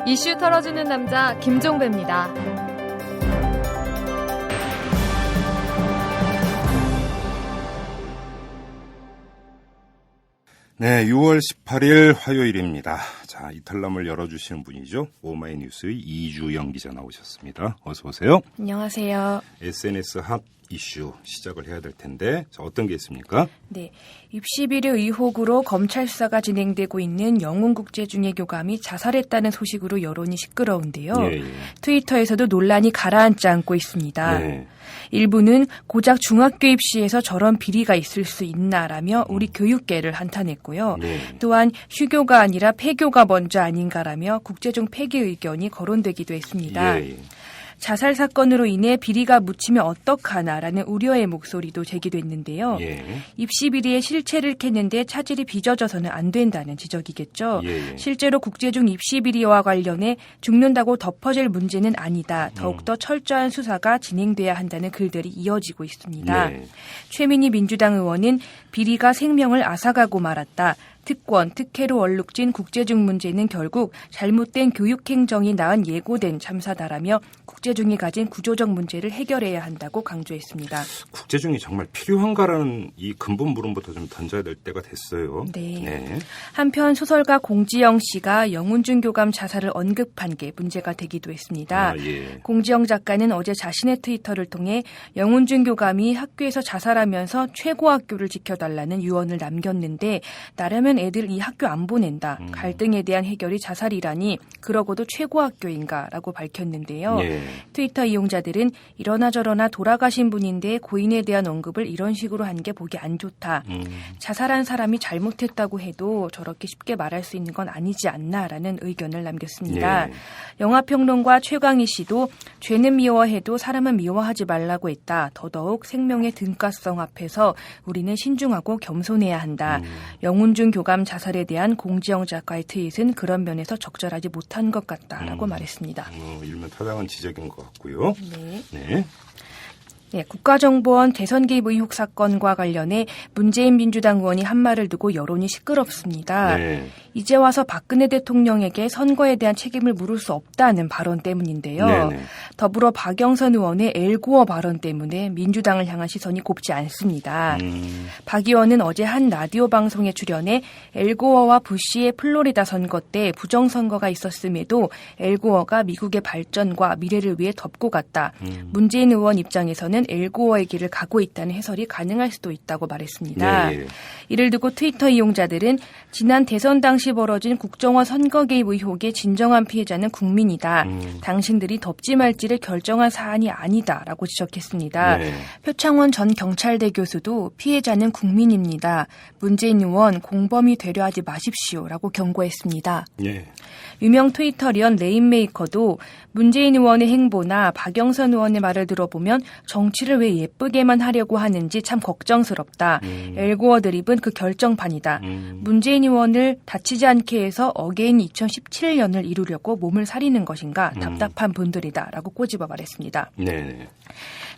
이슈 털어주는 남자 김종배입니다. 네, 6월 18일 화요일입니다. 자, 이탈남을 열어주시는 분이죠. 오마이뉴스의 이주영 기자 나오셨습니다. 어서 오세요. 안녕하세요. SNS 핫 이슈 시작을 해야 될 텐데 자, 어떤 게 있습니까? 네, 입시 비리 의혹으로 검찰 수사가 진행되고 있는 영훈국제중의 교감이 자살했다는 소식으로 여론이 시끄러운데요. 예. 트위터에서도 논란이 가라앉지 않고 있습니다. 네. 일부는 고작 중학교 입시에서 저런 비리가 있을 수 있나라며 우리 교육계를 한탄했고요. 네. 또한 휴교가 아니라 폐교가 먼저 아닌가라며 국제중 폐기 의견이 거론되기도 했습니다. 예. 자살 사건으로 인해 비리가 묻히면 어떡하나라는 우려의 목소리도 제기됐는데요. 예. 입시 비리의 실체를 캐는데 차질이 빚어져서는 안 된다는 지적이겠죠. 예. 실제로 국제중 입시 비리와 관련해 죽는다고 덮어질 문제는 아니다. 더욱더 철저한 수사가 진행돼야 한다는 글들이 이어지고 있습니다. 네. 최민희 민주당 의원은 비리가 생명을 앗아가고 말았다. 특권, 특혜로 얼룩진 국제중 문제는 결국 잘못된 교육행정이 낳은 예고된 참사다라며 국제중이 가진 구조적 문제를 해결해야 한다고 강조했습니다. 국제중이 정말 필요한가라는 이 근본 물음부터 좀 던져야 될 때가 됐어요. 네. 한편 소설가 공지영 씨가 영훈중 교감 자살을 언급한 게 문제가 되기도 했습니다. 예. 공지영 작가는 어제 자신의 트위터를 통해 영훈중 교감이 학교에서 자살하면서 최고 학교를 지켜달라는 유언을 남겼는데 나라면 애들 이 학교 안 보낸다. 갈등에 대한 해결이 자살이라니 그러고도 최고 학교인가라고 밝혔는데요. 예. 트위터 이용자들은 이러나 저러나 돌아가신 분인데 고인에 대한 언급을 이런 식으로 한 게 보기 안 좋다. 자살한 사람이 잘못했다고 해도 저렇게 쉽게 말할 수 있는 건 아니지 않나라는 의견을 남겼습니다. 예. 영화평론가 최강희 씨도 죄는 미워해도 사람은 미워하지 말라고 했다. 더더욱 생명의 등가성 앞에서 우리는 신중하고 겸손해야 한다. 영훈중 교감 자살에 대한 공지영 작가의 트윗은 그런 면에서 적절하지 못한 것 같다라고 말했습니다. 일면 타당한 지적인 것 같고요. 네. 네, 국가정보원 대선 개입 의혹 사건과 관련해 문재인 민주당 의원이 한 말을 두고 여론이 시끄럽습니다. 네. 이제 와서 박근혜 대통령에게 선거에 대한 책임을 물을 수 없다는 발언 때문인데요. 네네. 더불어 박영선 의원의 엘고어 발언 때문에 민주당을 향한 시선이 곱지 않습니다. 박 의원은 어제 한 라디오 방송에 출연해 엘고어와 부시의 플로리다 선거 때 부정선거가 있었음에도 엘고어가 미국의 발전과 미래를 위해 덮고 갔다. 문재인 의원 입장에서는 엘고어의 길을 가고 있다는 해설이 가능할 수도 있다고 말했습니다. 네. 이를 두고 트위터 이용자들은 지난 대선 당시 벌어진 국정원 선거 개입 의혹의 진정한 피해자는 국민이다. 당신들이 덮지 말지를 결정한 사안이 아니다라고 지적했습니다. 네. 표창원 전 경찰대 교수도 피해자는 국민입니다. 문재인 의원 공범이 되려 하지 마십시오라고 경고했습니다. 네. 유명 트위터리언 레인메이커도 문재인 의원의 행보나 박영선 의원의 말을 들어보면 정치를 왜 예쁘게만 하려고 하는지 참 걱정스럽다. 엘고어 드립은 그 결정판이다. 문재인 의원을 다치지 않게 해서 어게인 2017년을 이루려고 몸을 사리는 것인가 답답한 분들이다라고 꼬집어 말했습니다. 네.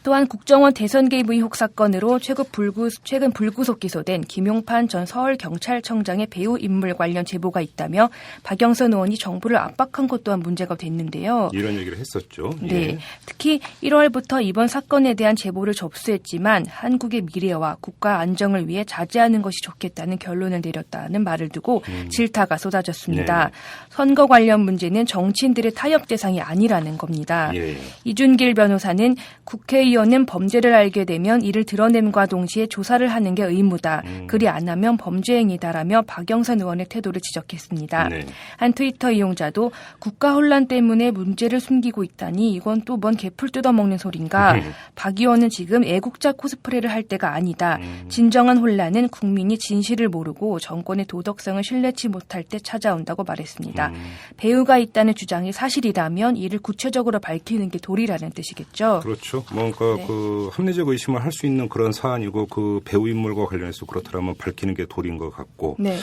또한 국정원 대선 개입 의혹 사건으로 최근 불구속 기소된 김용판 전 서울경찰청장의 배후 인물 관련 제보가 있다며 박영선 의원이 정부를 압박한 것 또한 문제가 됐는데요. 이런 얘기를 했었죠. 네, 예. 특히 1월부터 이번 사건에 대한 제보를 접수했지만 한국의 미래와 국가 안정을 위해 자제하는 것이 좋겠다는 결론을 내렸다는 말을 두고 질타가 쏟아졌습니다. 네. 선거 관련 문제는 정치인들의 타협 대상이 아니라는 겁니다. 예. 이준길 변호사는 국회의원은 범죄를 알게 되면 이를 드러냄과 동시에 조사를 하는 게 의무다. 그리 안 하면 범죄 행위다라며 박영선 의원의 태도를 지적했습니다. 네. 한 트위터 이용자도 국가 혼란 때문에 문제를 숨기고 있다니 이건 또 뭔 개풀 뜯어먹는 소린가. 박 의원은 지금 애국자 코스프레를 할 때가 아니다. 진정한 혼란은 국민이 진실을 모르고 정권의 도덕성을 신뢰치 못할 때 찾아온다고 말했습니다. 배우가 있다는 주장이 사실이라면 이를 구체적으로 밝히는 게 도리라는 뜻이겠죠. 그렇죠. 뭔가 네. 그 합리적 의심을 할 수 있는 그런 사안이고 그 배우 인물과 관련해서 그렇다면 밝히는 게 도리인 것 같고. 네.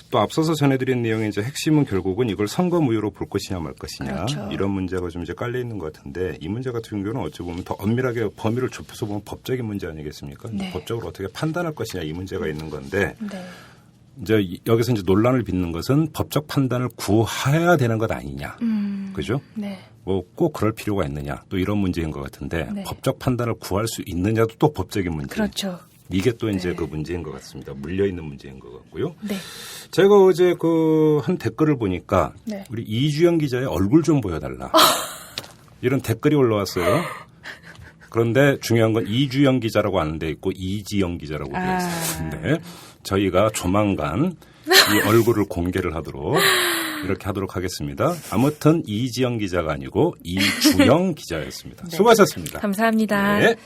또 앞서서 전해드린 내용의 이제 핵심은 결국은 이걸 선거 무효로 볼 것이냐 말 것이냐 그렇죠. 이런 문제가 좀 이제 깔려 있는 것 같은데 이 문제 같은 경우는 어찌 보면 더 엄밀하게 범위를 좁혀서 보면 법적인 문제 아니겠습니까? 네. 법적으로 어떻게 판단할 것이냐 이 문제가 있는 건데 네. 이제 여기서 이제 논란을 빚는 것은 법적 판단을 구해야 되는 것 아니냐. 그죠? 네. 뭐 꼭 그럴 필요가 있느냐. 또 이런 문제인 것 같은데 네. 법적 판단을 구할 수 있느냐도 또 법적인 문제. 그렇죠. 이게 또 이제 네. 그 문제인 것 같습니다. 물려있는 문제인 것 같고요. 네. 제가 어제 그 한 댓글을 보니까 네. 우리 이주영 기자의 얼굴 좀 보여달라. 이런 댓글이 올라왔어요. 그런데 중요한 건 이주영 기자라고 하는 데 있고 이지영 기자라고 되어 있었는데 저희가 조만간 이 얼굴을 공개를 하도록 이렇게 하도록 하겠습니다. 아무튼 이지영 기자가 아니고 이주영 기자였습니다. 네. 수고하셨습니다. 감사합니다. 네.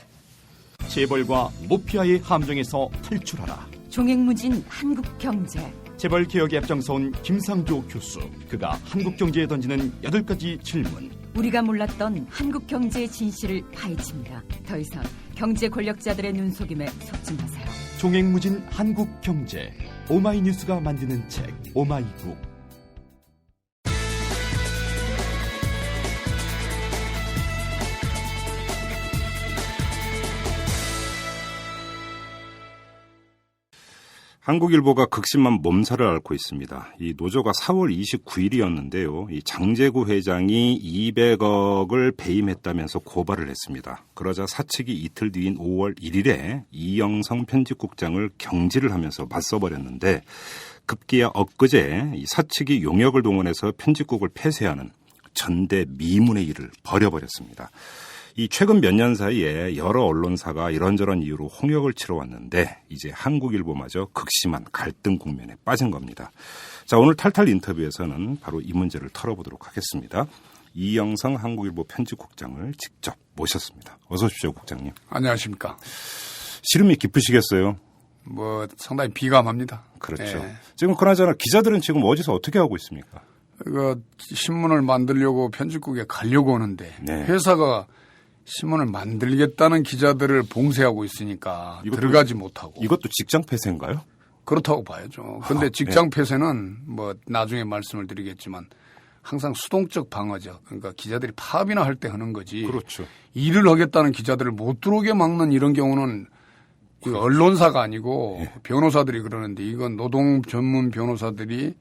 재벌과 모피아의 함정에서 탈출하라. 종횡무진 한국경제. 재벌 개혁에 앞장서온 김상조 교수. 그가 한국경제에 던지는 8가지 질문. 우리가 몰랐던 한국경제의 진실을 파헤칩니다. 더 이상 경제 권력자들의 눈속임에 속지 마세요. 종횡무진 한국경제. 오마이뉴스가 만드는 책 오마이북. 한국일보가 극심한 몸살을 앓고 있습니다. 이 노조가 4월 29일이었는데요. 이 장제구 회장이 200억을 배임했다면서 고발을 했습니다. 그러자 사측이 이틀 뒤인 5월 1일에 이영성 편집국장을 경질을 하면서 맞서버렸는데 급기야 엊그제 이 사측이 용역을 동원해서 편집국을 폐쇄하는 전대미문의 일을 벌여버렸습니다. 이 최근 몇 년 사이에 여러 언론사가 이런저런 이유로 홍역을 치러왔는데 이제 한국일보마저 극심한 갈등 국면에 빠진 겁니다. 자, 오늘 탈탈 인터뷰에서는 바로 이 문제를 털어보도록 하겠습니다. 이영성 한국일보 편집국장을 직접 모셨습니다. 어서 오십시오, 국장님. 안녕하십니까. 시름이 깊으시겠어요? 뭐 상당히 비감합니다. 그렇죠. 예. 지금 그나저나 기자들은 지금 어디서 어떻게 하고 있습니까? 그 신문을 만들려고 편집국에 가려고 하는데 네. 회사가 신문을 만들겠다는 기자들을 봉쇄하고 있으니까 이것도- 들어가지 못하고 이것도 직장 폐쇄인가요? 그렇다고 봐야죠. 그런데 직장 폐쇄는 뭐 나중에 말씀을 드리겠지만 항상 수동적 방어죠. 그러니까 기자들이 파업이나 할 때 하는 거지. 그렇죠. 일을 하겠다는 기자들을 못 들어오게 막는 이런 경우는 그 언론사가 아니고 예. 변호사들이 그러는데 이건 노동 전문 변호사들이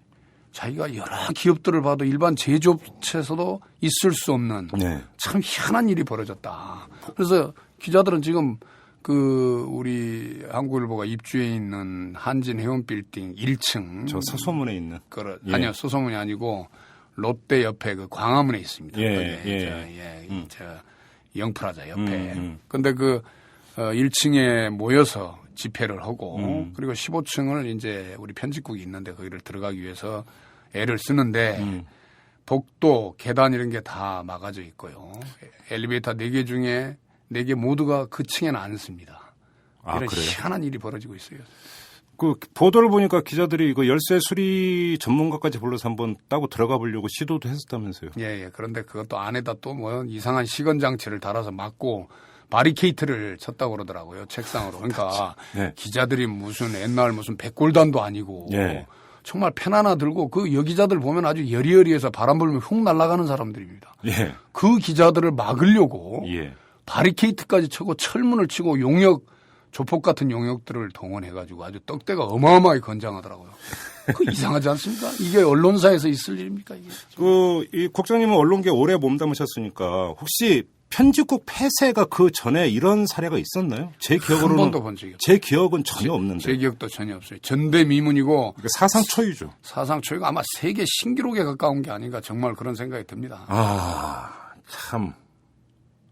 자기가 여러 기업들을 봐도 일반 제조업체에서도 있을 수 없는 네. 참 희한한 일이 벌어졌다. 그래서 기자들은 지금 그 우리 한국일보가 입주해 있는 한진 해운 빌딩 1층 저 서소문에 있는. 예. 아니요 소소문이 아니고 롯데 옆에 그 광화문에 있습니다. 예, 거기 예. 저 영프라자 옆에. 근데 그 1층에 모여서 집회를 하고 그리고 15층을 이제 우리 편집국이 있는데 거기를 들어가기 위해서 애를 쓰는데 복도, 계단 이런 게 다 막아져 있고요. 엘리베이터 4개 중에 4개 모두가 그 층에는 안 씁니다. 아, 이런 그래요? 희한한 일이 벌어지고 있어요. 그 보도를 보니까 기자들이 이거 열쇠 수리 전문가까지 불러서 한번 따고 들어가 보려고 시도도 했었다면서요. 예. 그런데 그것도 안에다 또 뭐 이상한 시건 장치를 달아서 막고 바리케이트를 쳤다고 그러더라고요. 책상으로. 그러니까 네. 기자들이 무슨 옛날 무슨 백골단도 아니고 예. 정말 펜 하나 들고 그 여기자들 보면 아주 여리여리해서 바람 불면 훅 날아가는 사람들입니다. 예. 그 기자들을 막으려고 예. 바리케이트까지 쳐고 철문을 치고 용역 조폭 같은 용역들을 동원해가지고 아주 떡대가 어마어마하게 건장하더라고요. 그 이상하지 않습니까? 이게 언론사에서 있을 일입니까 이게? 이 국장님은 언론계 오래 몸담으셨으니까 혹시 편집국 폐쇄가 그 전에 이런 사례가 있었나요? 제 한 기억으로는 번도 본 적이 없어요. 제 기억은 전혀 없는데. 제 기억도 전혀 없어요. 전대미문이고 그러니까 사상 초유죠. 사상 초유가 아마 세계 신기록에 가까운 게 아닌가 정말 그런 생각이 듭니다. 참.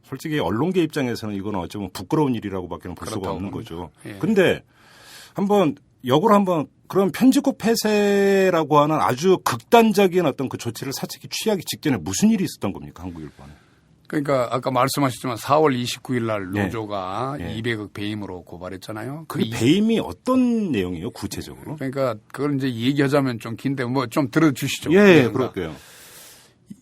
솔직히 언론계 입장에서는 이건 어쩌면 부끄러운 일이라고밖에 볼 수가 그렇다고 없는 봅니다. 거죠. 예. 근데 역으로 한번 그런 편집국 폐쇄라고 하는 아주 극단적인 어떤 그 조치를 사측이 취하기 직전에 무슨 일이 있었던 겁니까? 한국일보는. 그러니까 아까 말씀하셨지만 4월 29일 날 예. 노조가 예. 200억 배임으로 고발했잖아요. 그 배임이 어떤 내용이에요? 구체적으로? 그러니까 그걸 이제 얘기하자면 좀 긴데 뭐 좀 들어주시죠. 예, 그러니까 그럴게요.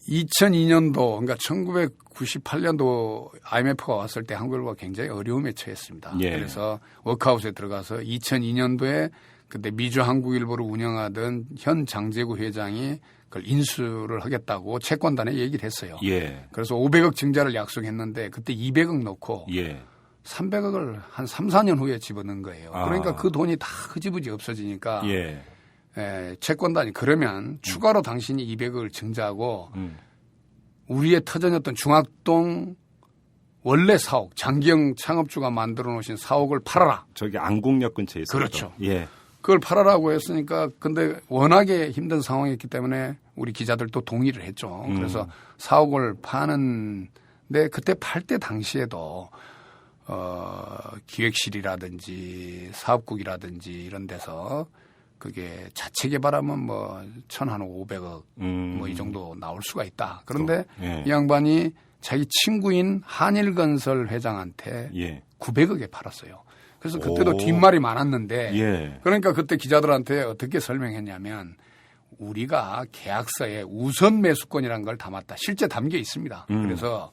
2002년도 그러니까 1998년도 IMF가 왔을 때 한국일보가 굉장히 어려움에 처했습니다. 예. 그래서 워크아웃에 들어가서 2002년도에 그때 미주 한국일보를 운영하던 현 장제구 회장이 그걸 인수를 하겠다고 채권단에 얘기를 했어요. 예. 그래서 500억 증자를 약속했는데 그때 200억 넣고 예. 300억을 한 3, 4년 후에 집어넣은 거예요. 아. 그러니까 그 돈이 다 흐지부지 없어지니까 예. 채권단이 그러면 추가로 당신이 200억을 증자하고 우리의 터전이었던 중학동 원래 사옥, 장기영 창업주가 만들어 놓으신 사옥을 팔아라. 저기 안국역 근처에 있어요. 그렇죠. 예. 그걸 팔아라고 했으니까 근데 워낙에 힘든 상황이었기 때문에 우리 기자들도 동의를 했죠. 그래서 사옥을 파는데 그때 팔 때 당시에도 기획실이라든지 사업국이라든지 이런 데서 그게 자체 개발하면 뭐 1,500억 뭐 이 정도 나올 수가 있다. 그런데 예. 이 양반이 자기 친구인 한일건설 회장한테 예. 900억에 팔았어요. 그래서 그때도 오. 뒷말이 많았는데 예. 그러니까 그때 기자들한테 어떻게 설명했냐면 우리가 계약서에 우선 매수권이라는 걸 담았다. 실제 담겨 있습니다. 그래서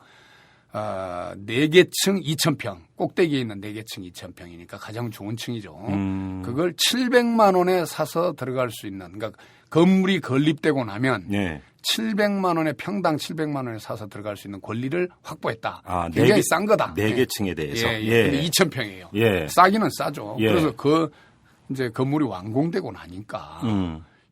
4개층 2,000평 꼭대기에 있는 4개층 2,000평이니까 가장 좋은 층이죠. 그걸 700만 원에 사서 들어갈 수 있는 그러니까 건물이 건립되고 나면 예. 700만 원에 평당 700만 원에 사서 들어갈 수 있는 권리를 확보했다. 아, 굉장히 싼 거다. 4개 층에 대해서. 예, 예. 근데 2,000평이에요. 예. 싸기는 싸죠. 예. 그래서 이제 건물이 완공되고 나니까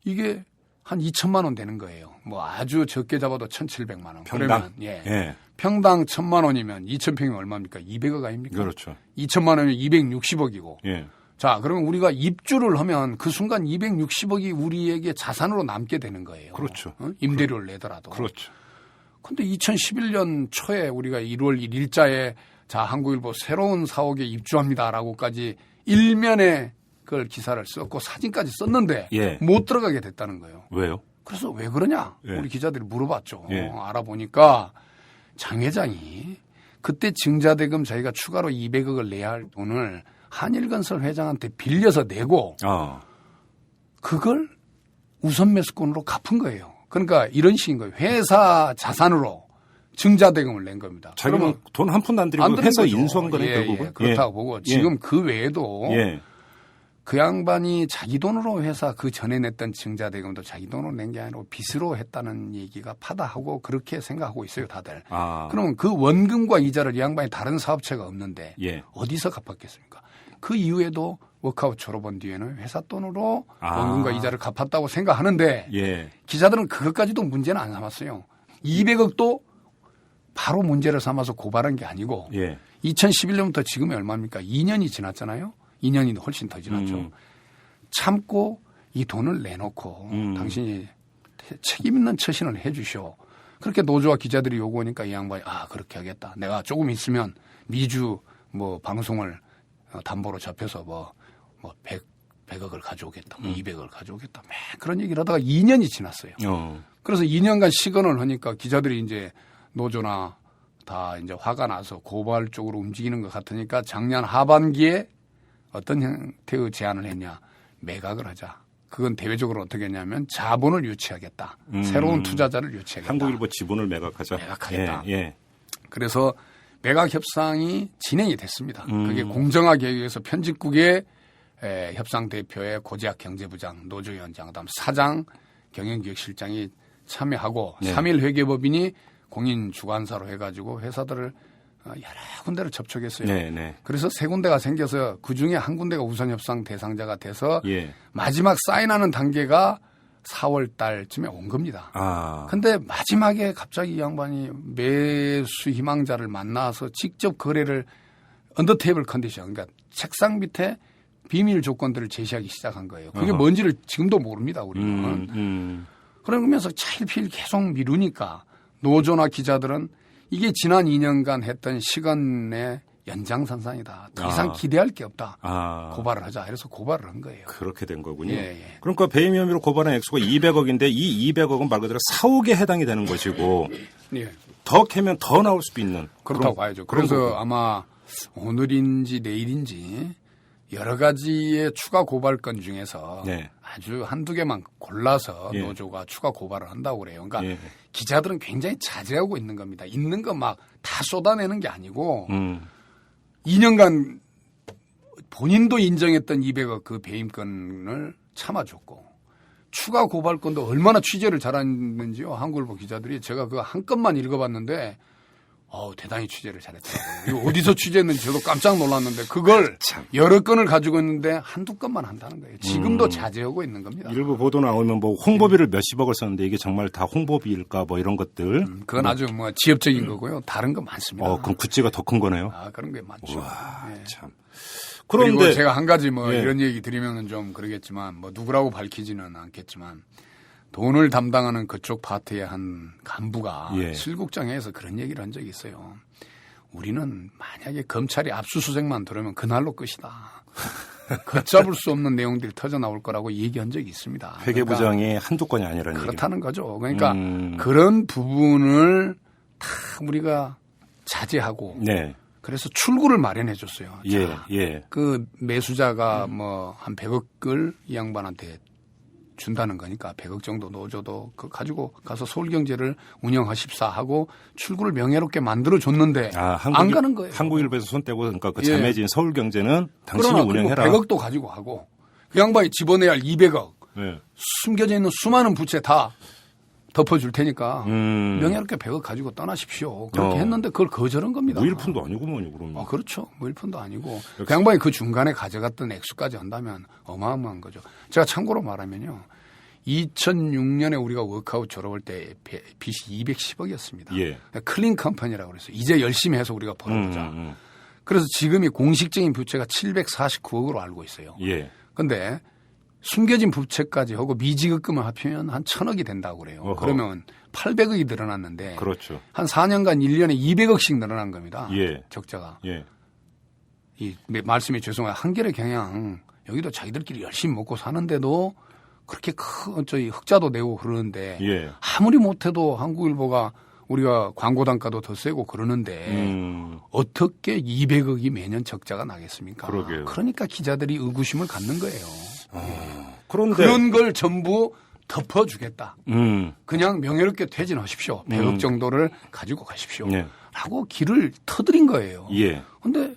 이게 한 2천만 원 되는 거예요. 뭐 아주 적게 잡아도 1,700만 원. 평당? 그러면 예. 예. 평당 1,000만 원이면 2,000평이면 얼마입니까? 200억 아닙니까? 그렇죠. 2천만 원이면 260억이고. 예. 자, 그러면 우리가 입주를 하면 그 순간 260억이 우리에게 자산으로 남게 되는 거예요. 그렇죠. 임대료를 내더라도. 그렇죠. 근데 2011년 초에 우리가 1월 1일자에 자, 한국일보 새로운 사옥에 입주합니다라고까지 일면에 그걸 기사를 썼고 사진까지 썼는데 예. 못 들어가게 됐다는 거예요. 왜요? 그래서 왜 그러냐? 예. 우리 기자들이 물어봤죠. 예. 알아보니까 장 회장이 그때 증자대금 자기가 추가로 200억을 내야 할 돈을 한일건설 회장한테 빌려서 내고 그걸 우선 매수권으로 갚은 거예요. 그러니까 이런 식인 거예요. 회사 자산으로 증자대금을 낸 겁니다. 자기는 돈 한 푼도 안 들이고 안 드는 회사 거죠. 인수한 거네 예, 결국은. 예, 그렇다고 예. 보고 지금 그 외에도 예. 그 양반이 자기 돈으로 회사 그 전에 냈던 증자대금도 자기 돈으로 낸 게 아니고 빚으로 했다는 얘기가 파다하고 그렇게 생각하고 있어요 다들. 그러면 그 원금과 이자를 이 양반이 다른 사업체가 없는데 예. 어디서 갚았겠습니까? 그 이후에도 워크아웃 졸업한 뒤에는 회사 돈으로 원금과 이자를 갚았다고 생각하는데 예. 기자들은 그것까지도 문제는 안 삼았어요. 200억도 바로 문제를 삼아서 고발한 게 아니고 예. 2011년부터 지금이 얼마입니까? 2년이 지났잖아요. 2년이 훨씬 더 지났죠. 참고 이 돈을 내놓고 당신이 책임 있는 처신을 해 주시오. 그렇게 노조와 기자들이 요구하니까 이 양반이 그렇게 하겠다. 내가 조금 있으면 미주 뭐 방송을 담보로 잡혀서 뭐 100억을 가져오겠다. 200억을 가져오겠다. 매 그런 얘기를 하다가 2년이 지났어요. 그래서 2년간 시건을 하니까 기자들이 이제 노조나 다 이제 화가 나서 고발 쪽으로 움직이는 것 같으니까 작년 하반기에 어떤 형태의 제안을 했냐. 매각을 하자. 그건 대외적으로 어떻게 했냐면 자본을 유치하겠다. 새로운 투자자를 유치하겠다. 한국일보 지분을 매각하자. 매각하겠다. 예. 그래서 매각 협상이 진행이 됐습니다. 그게 공정하게 하기 위해서 편집국의 협상 대표의 고재학 경제부장, 노조위원장, 그다음 사장, 경영기획실장이 참여하고 3일 회계법인이 공인 주관사로 해가지고 회사들을 여러 군데를 접촉했어요. 네. 그래서 세 군데가 생겨서 그중에 한 군데가 우선 협상 대상자가 돼서 예. 마지막 사인하는 단계가 4월 달쯤에 온 겁니다. 근데 마지막에 갑자기 이 양반이 매수 희망자를 만나서 직접 거래를 언더테이블 컨디션, 그러니까 책상 밑에 비밀 조건들을 제시하기 시작한 거예요. 그게 뭔지를 지금도 모릅니다, 우리는. 그러면서 차일피일 계속 미루니까 노조나 기자들은 이게 지난 2년간 했던 시간의 연장선상이다. 더 이상 기대할 게 없다. 고발을 하자. 그래서 고발을 한 거예요. 그렇게 된 거군요. 예. 그러니까 배임 혐의로 고발한 액수가 200억인데 이 200억은 말 그대로 사옥에 해당이 되는 것이고 예. 더 캐면 더 나올 수도 있는. 그렇다고 봐야죠. 그래서 아마 오늘인지 내일인지 여러 가지의 추가 고발건 중에서 아주 한두 개만 골라서 노조가 추가 고발을 한다고 그래요. 그러니까 기자들은 굉장히 자제하고 있는 겁니다. 있는 거 막 다 쏟아내는 게 아니고 2년간 본인도 인정했던 200억 그 배임건을 참아줬고 추가 고발건도 얼마나 취재를 잘했는지요. 한국일보 기자들이 제가 그 한 건만 읽어봤는데 대단히 취재를 잘했더라고요. 이거 어디서 취재했는지 저도 깜짝 놀랐는데 그걸 참. 여러 건을 가지고 있는데 한두 건만 한다는 거예요. 지금도 자제하고 있는 겁니다. 일부 보도 나오면 뭐 홍보비를 몇십억을 썼는데 이게 정말 다 홍보비일까 뭐 이런 것들. 그건 아주 뭐 지엽적인 거고요. 다른 거 많습니다. 그럼 구찌가 더 큰 거네요. 그런 게 많죠. 와, 예. 참. 그리고 그런데 제가 한 가지 뭐 예. 이런 얘기 드리면은 좀 그러겠지만 뭐 누구라고 밝히지는 않겠지만 돈을 담당하는 그쪽 파트의 한 간부가 예. 실국장에서 그런 얘기를 한 적이 있어요. 우리는 만약에 검찰이 압수수색만 들어오면 그날로 끝이다. 걷잡을 수 없는 내용들이 터져 나올 거라고 얘기한 적이 있습니다. 회계부장이 한두 건이 아니라는 얘기. 그렇다는 거죠. 그러니까 그런 부분을 다 우리가 자제하고 네. 그래서 출구를 마련해 줬어요. 예, 자, 예. 그 매수자가 뭐 한 100억을 이 양반한테 준다는 거니까 100억 정도 넣어줘도 그 가지고 가서 서울경제를 운영하십사 하고 출구를 명예롭게 만들어 줬는데 안 가는 거예요. 한국일보에서 손 떼고 그러니까 그 예. 자매진 서울경제는 당신이 그러나 운영해라. 100억도 가지고 하고 그 양반이 집어내야 할 200억 네. 숨겨져 있는 수많은 부채 다 덮어줄 테니까 음. 명예롭게 100억 가지고 떠나십시오. 그렇게 했는데 그걸 거절한 겁니다. 무일푼도 아니고 뭐니 그러면. 그렇죠. 무일푼도 아니고 그 양반이 그 중간에 가져갔던 액수까지 한다면 어마어마한 거죠. 제가 참고로 말하면요. 2006년에 우리가 워크아웃 졸업할 때 빚이 210억이었습니다. 예. 클린 컴퍼니라고 그랬어요. 이제 열심히 해서 우리가 벌어보자. 그래서 지금이 공식적인 부채가 749억으로 알고 있어요. 예. 그런데 숨겨진 부채까지 하고 미지급금을 합치면 한 1,000억이 된다고 그래요. 어허. 그러면 800억이 늘어났는데 그렇죠. 한 4년간 1년에 200억씩 늘어난 겁니다. 예. 적자가. 예. 이 말씀이 죄송해요. 한겨레 경향 여기도 자기들끼리 열심히 먹고 사는데도 그렇게 큰 저희 흑자도 내고 그러는데 예. 아무리 못해도 한국일보가 우리가 광고 단가도 더 세고 그러는데 어떻게 200억이 매년 적자가 나겠습니까? 그러게요. 그러니까 기자들이 의구심을 갖는 거예요. 그런데 그런 걸 전부 덮어주겠다. 음. 그냥 명예롭게 퇴진하십시오. 100억 정도를 가지고 가십시오. 네. 라고 길을 터드린 거예요. 예. 그런데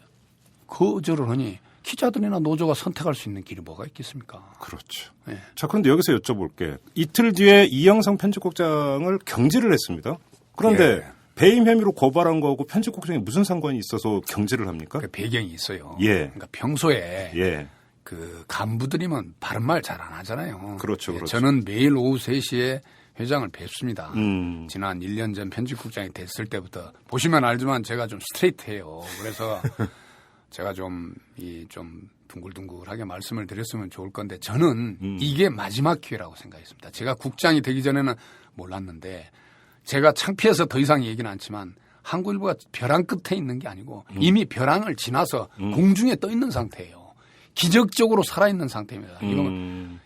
거절을 하니 기자들이나 노조가 선택할 수 있는 길이 뭐가 있겠습니까? 그렇죠. 예. 자, 그런데 여기서 여쭤볼게. 이틀 뒤에 이영상 편집국장을 경질을 했습니다. 그런데 예. 배임 혐의로 고발한 거하고 편집국장이 무슨 상관이 있어서 경질을 합니까? 그 배경이 있어요. 예. 그러니까 평소에 예. 그 간부들이면 바른 말 잘 안 하잖아요. 그렇죠, 예, 그렇죠. 저는 매일 오후 3시에 회장을 뵙습니다. 지난 1년 전 편집국장이 됐을 때부터 보시면 알지만 제가 좀 스트레이트해요. 그래서 제가 좀 둥글둥글하게 말씀을 드렸으면 좋을 건데 저는 이게 마지막 기회라고 생각했습니다. 제가 국장이 되기 전에는 몰랐는데 제가 창피해서 더 이상 얘기는 않지만 한국일보가 벼랑 끝에 있는 게 아니고 이미 벼랑을 지나서 공중에 떠 있는 상태예요. 기적적으로 살아있는 상태입니다.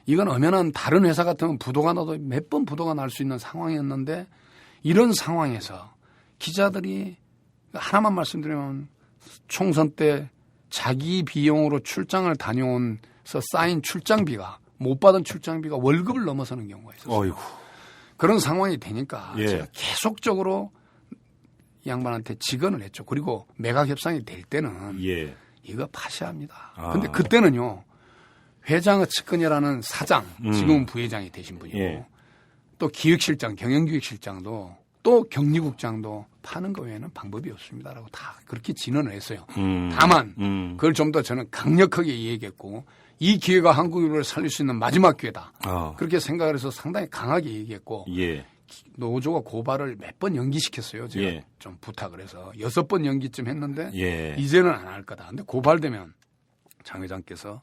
이건 엄연한 다른 회사 같으면 부도가 나도 몇 번 부도가 날 수 있는 상황이었는데 이런 상황에서 기자들이 하나만 말씀드리면 총선 때 자기 비용으로 출장을 다녀온서 쌓인 출장비가 못 받은 출장비가 월급을 넘어서는 경우가 있었어요. 어이구. 그런 상황이 되니까 예. 제가 계속적으로 이 양반한테 직언을 했죠. 그리고 매각 협상이 될 때는 예. 이거 파시합니다. 아. 근데 그때는요. 회장의 측근이라는 사장, 지금은 부회장이 되신 분이고 예. 또 기획실장, 경영기획실장도 또 격리국장도 파는 거 외에는 방법이 없습니다라고 다 그렇게 진언을 했어요. 다만 그걸 좀 더 저는 강력하게 얘기했고 이 기회가 한국일보를 살릴 수 있는 마지막 기회다. 그렇게 생각을 해서 상당히 강하게 얘기했고 예. 노조가 고발을 몇 번 연기시켰어요. 제가 예. 좀 부탁을 해서 6번 연기쯤 했는데 예. 이제는 안 할 거다. 근데 고발되면 장 회장께서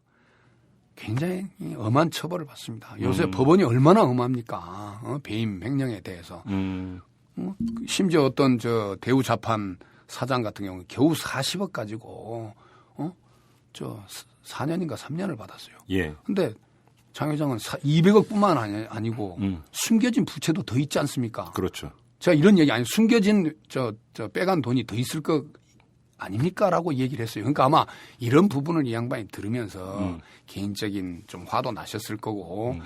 굉장히 엄한 처벌을 받습니다. 요새 법원이 얼마나 엄합니까? 배임 횡령에 대해서. 심지어 어떤 대우 자판 사장 같은 경우 겨우 40억 가지고 4년인가 3년을 받았어요. 예. 근데 장 회장은 200억뿐만 아니고 숨겨진 부채도 더 있지 않습니까? 그렇죠. 제가 이런 얘기 아니 숨겨진 빼간 돈이 더 있을 거 아닙니까라고 얘기를 했어요. 그러니까 아마 이런 부분을 이 양반이 들으면서 개인적인 좀 화도 나셨을 거고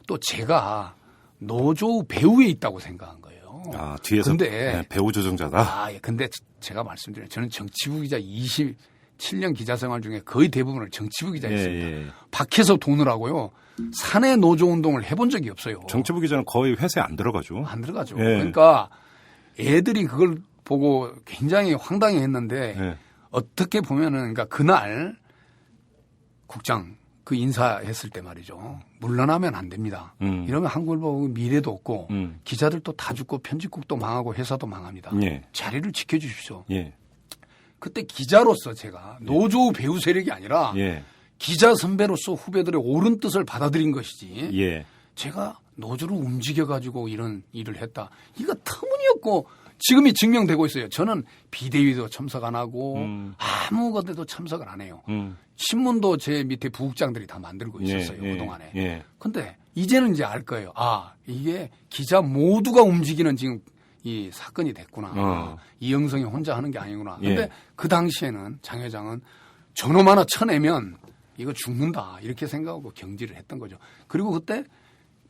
또 제가 노조 배후에 있다고 생각한 거예요. 뒤에서 근데 배우 조정자다. 근데 제가 말씀드려요. 저는 정치부 기자 27년 기자 생활 중에 거의 대부분을 정치부 기자였습니다. 예. 밖에서 돈을 하고요. 사내 노조 운동을 해본 적이 없어요. 정치부 기자는 거의 회사에 안 들어가죠. 안 들어가죠. 예. 그러니까 애들이 그걸 보고 굉장히 황당해했는데 예. 어떻게 보면은 그러니까 그날 국장 그 인사했을 때 말이죠. 물러나면 안 됩니다. 이러면 한국일보 미래도 없고 기자들도 다 죽고 편집국도 망하고 회사도 망합니다. 예. 자리를 지켜주십시오. 예. 그때 기자로서 제가 노조 배우 세력이 아니라 예. 기자 선배로서 후배들의 옳은 뜻을 받아들인 것이지. 예. 제가 노조를 움직여가지고 이런 일을 했다. 이거 터무니없고 지금이 증명되고 있어요. 저는 비대위도 참석 안 하고 아무것도 참석을 안 해요. 신문도 제 밑에 부국장들이 다 만들고 있었어요. 예, 그동안에. 예. 근데 이제는 이제 알 거예요. 아, 이게 기자 모두가 움직이는 지금 이 사건이 됐구나. 이영성이 혼자 하는 게 아니구나. 근데 예. 그 당시에는 장 회장은 저놈 하나 쳐내면 이거 죽는다. 이렇게 생각하고 경질을 했던 거죠. 그리고 그때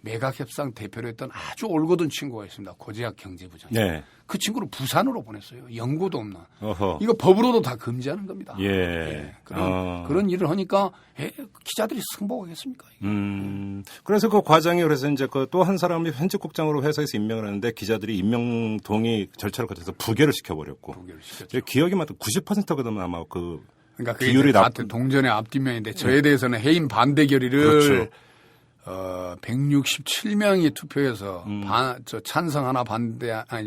매각협상 대표로 했던 아주 올곧은 친구가 있습니다. 고재학 경제부장. 네. 그 친구를 부산으로 보냈어요. 연고도 없나. 어허. 이거 법으로도 다 금지하는 겁니다. 예. 그런 일을 하니까 기자들이 승복하겠습니까? 그래서 그 과장이 그래서 이제 그 또 한 사람이 편집국장으로 회사에서 임명을 했는데 기자들이 임명 동의 절차를 거쳐서 부결을 시켜버렸고. 부결을 시켰죠. 기억이 맞다 90%거든 아마 그 그러니까 그게 비율이 같은 동전의 앞뒷면인데 저에 대해서는 해임 반대 결의를 그렇죠. 167명이 투표해서 찬성 하나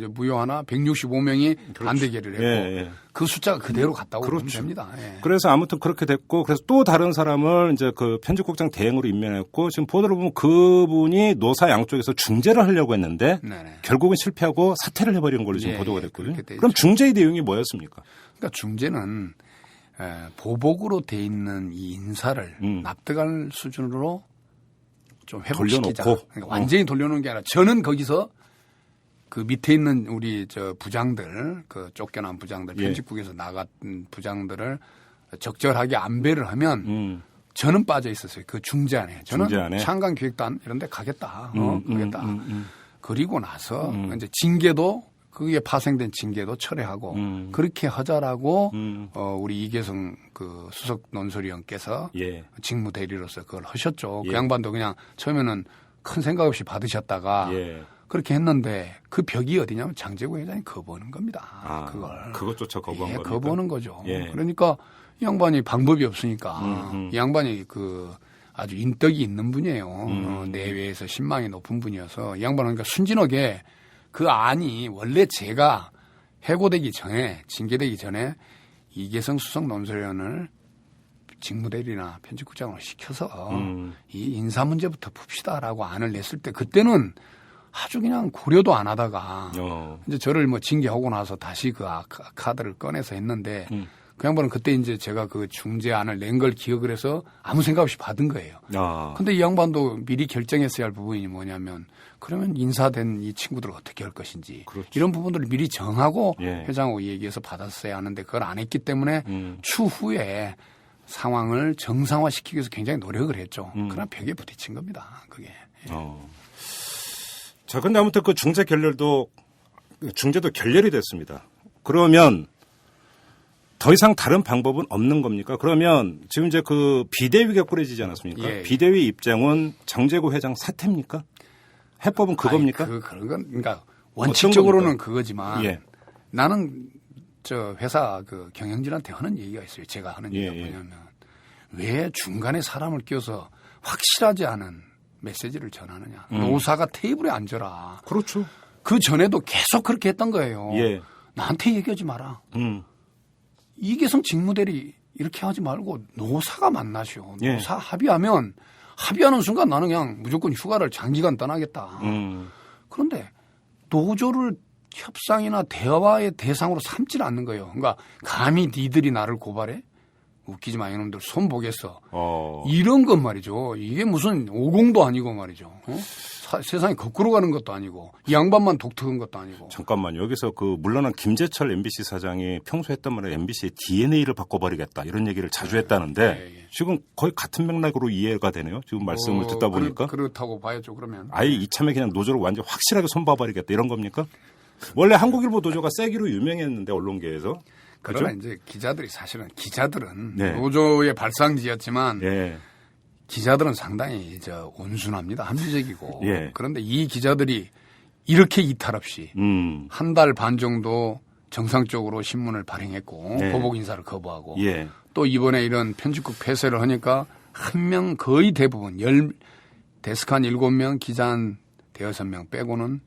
무효 하나 165명이 그렇죠. 반대 결의를 했고 예. 그 숫자가 그대로 갔다고 보면 그렇죠. 됩니다. 예. 그래서 아무튼 그렇게 됐고 그래서 또 다른 사람을 이제 그 편집국장 대행으로 임명했고 지금 보도를 보면 그분이 노사 양쪽에서 중재를 하려고 했는데 네네. 결국은 실패하고 사퇴를 해버린 걸로 지금 예, 보도가 예, 됐거든요. 그렇게 돼 그럼 있죠. 중재의 내용이 뭐였습니까? 그러니까 중재는 보복으로 돼 있는 이 인사를 납득할 수준으로 좀 회복시키자. 돌려놓고. 그러니까 완전히 돌려놓은 게 아니라 저는 거기서 그 밑에 있는 우리 저 부장들, 그 쫓겨난 부장들, 예. 편집국에서 나간 부장들을 적절하게 안배를 하면 저는 빠져 있었어요. 그 중재 안에. 저는 중재 안에? 창간기획단 이런 데 가겠다. 가겠다. 그리고 나서 이제 징계도 그게 파생된 징계도 철회하고 그렇게 하자라고 우리 이계성 그 수석 논설위원께서 예. 직무 대리로서 그걸 하셨죠. 예. 그 양반도 그냥 처음에는 큰 생각 없이 받으셨다가 예. 그렇게 했는데 그 벽이 어디냐면 장제구 회장이 거부하는 겁니다. 그걸. 그것조차 거부한 겁니까? 거부하는 거죠. 예. 그러니까 이 양반이 방법이 없으니까 이 양반이 그 아주 인덕이 있는 분이에요. 내외에서 신망이 높은 분이어서 이 양반은 그러니까 순진하게 그 안이 원래 제가 해고되기 전에 징계되기 전에 이계성 수석 논설위원을 직무대리나 편집국장으로 시켜서 이 인사 문제부터 풉시다라고 안을 냈을 때 그때는 아주 그냥 고려도 안 하다가 이제 저를 뭐 징계하고 나서 다시 그 카드를 꺼내서 했는데 그 양반은 그때 이제 제가 그 중재안을 낸 걸 기억을 해서 아무 생각 없이 받은 거예요. 근데 이 양반도 미리 결정했어야 할 부분이 뭐냐면 그러면 인사된 이 친구들을 어떻게 할 것인지 그렇죠. 이런 부분들을 미리 정하고 예. 회장하고 얘기해서 받았어야 하는데 그걸 안 했기 때문에 추후에 상황을 정상화시키기 위해서 굉장히 노력을 했죠. 그러나 벽에 부딪힌 겁니다. 그게. 예. 자, 근데 아무튼 그 중재도 결렬이 됐습니다. 그러면 더 이상 다른 방법은 없는 겁니까? 그러면 지금 이제 그 비대위가 꾸려지지 않았습니까? 예. 비대위 입장은 장제구 회장 사퇴입니까? 해법은 그겁니까? 그런 건 그러니까 원칙적으로는 그거지만 예. 나는 저 회사 그 경영진한테 하는 얘기가 있어요. 제가 하는 얘기가 예. 뭐냐면 왜 중간에 사람을 끼워서 확실하지 않은 메시지를 전하느냐. 노사가 테이블에 앉아라. 그렇죠. 그 전에도 계속 그렇게 했던 거예요. 예. 나한테 얘기하지 마라. 이계성 직무대리 이렇게 하지 말고 노사가 만나시오. 예. 노사 합의하면 합의하는 순간 나는 그냥 무조건 휴가를 장기간 떠나겠다. 그런데 노조를 협상이나 대화의 대상으로 삼질 않는 거예요. 그러니까 감히 니들이 나를 고발해? 웃기지 마 이놈들 손 보겠어. 이런 것 말이죠. 이게 무슨 오공도 아니고 말이죠. 세상이 거꾸로 가는 것도 아니고 이 양반만 독특한 것도 아니고. 잠깐만요. 여기서 그 물러난 김재철 MBC 사장이 평소 했던 말에 MBC의 DNA를 바꿔버리겠다 이런 얘기를 자주 했다는데 예. 지금 거의 같은 맥락으로 이해가 되네요. 지금 말씀을 듣다 보니까. 그렇다고 봐야죠. 그러면. 아예 이참에 그냥 노조를 완전 확실하게 손봐버리겠다 이런 겁니까? 원래 한국일보 노조가 세기로 유명했는데 언론계에서. 그러나 그렇죠? 이제 기자들은 네. 노조의 발상지였지만 예. 기자들은 상당히 온순합니다. 합리적이고. 예. 그런데 이 기자들이 이렇게 이탈 없이 한 달 반 정도 정상적으로 신문을 발행했고 네. 보복 인사를 거부하고 예. 또 이번에 이런 편집국 폐쇄를 하니까 한 명 거의 대부분 데스크 한 7명, 기자 한 6명 빼고는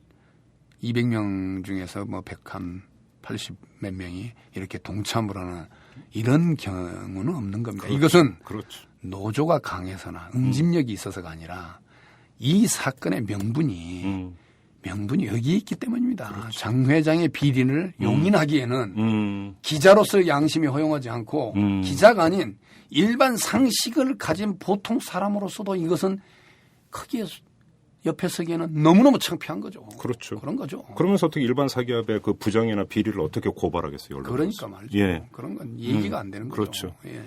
200명 중에서 뭐 180 몇 명이 이렇게 동참을 하는 이런 경우는 없는 겁니다. 그렇죠. 이것은 그렇죠. 노조가 강해서나 응집력이 있어서가 아니라 이 사건의 명분이 여기에 있기 때문입니다. 그렇죠. 장 회장의 비리를 용인하기에는 기자로서 양심이 허용하지 않고 기자가 아닌 일반 상식을 가진 보통 사람으로서도 이것은 크게 옆에 서기에는 너무너무 창피한 거죠. 그렇죠. 그런 거죠. 그러면서 어떻게 일반 사기업의 그 부정이나 비리를 어떻게 고발하겠어요? 그러니까 말이죠. 예. 그런 건 얘기가 안 되는 거죠. 그렇죠. 예.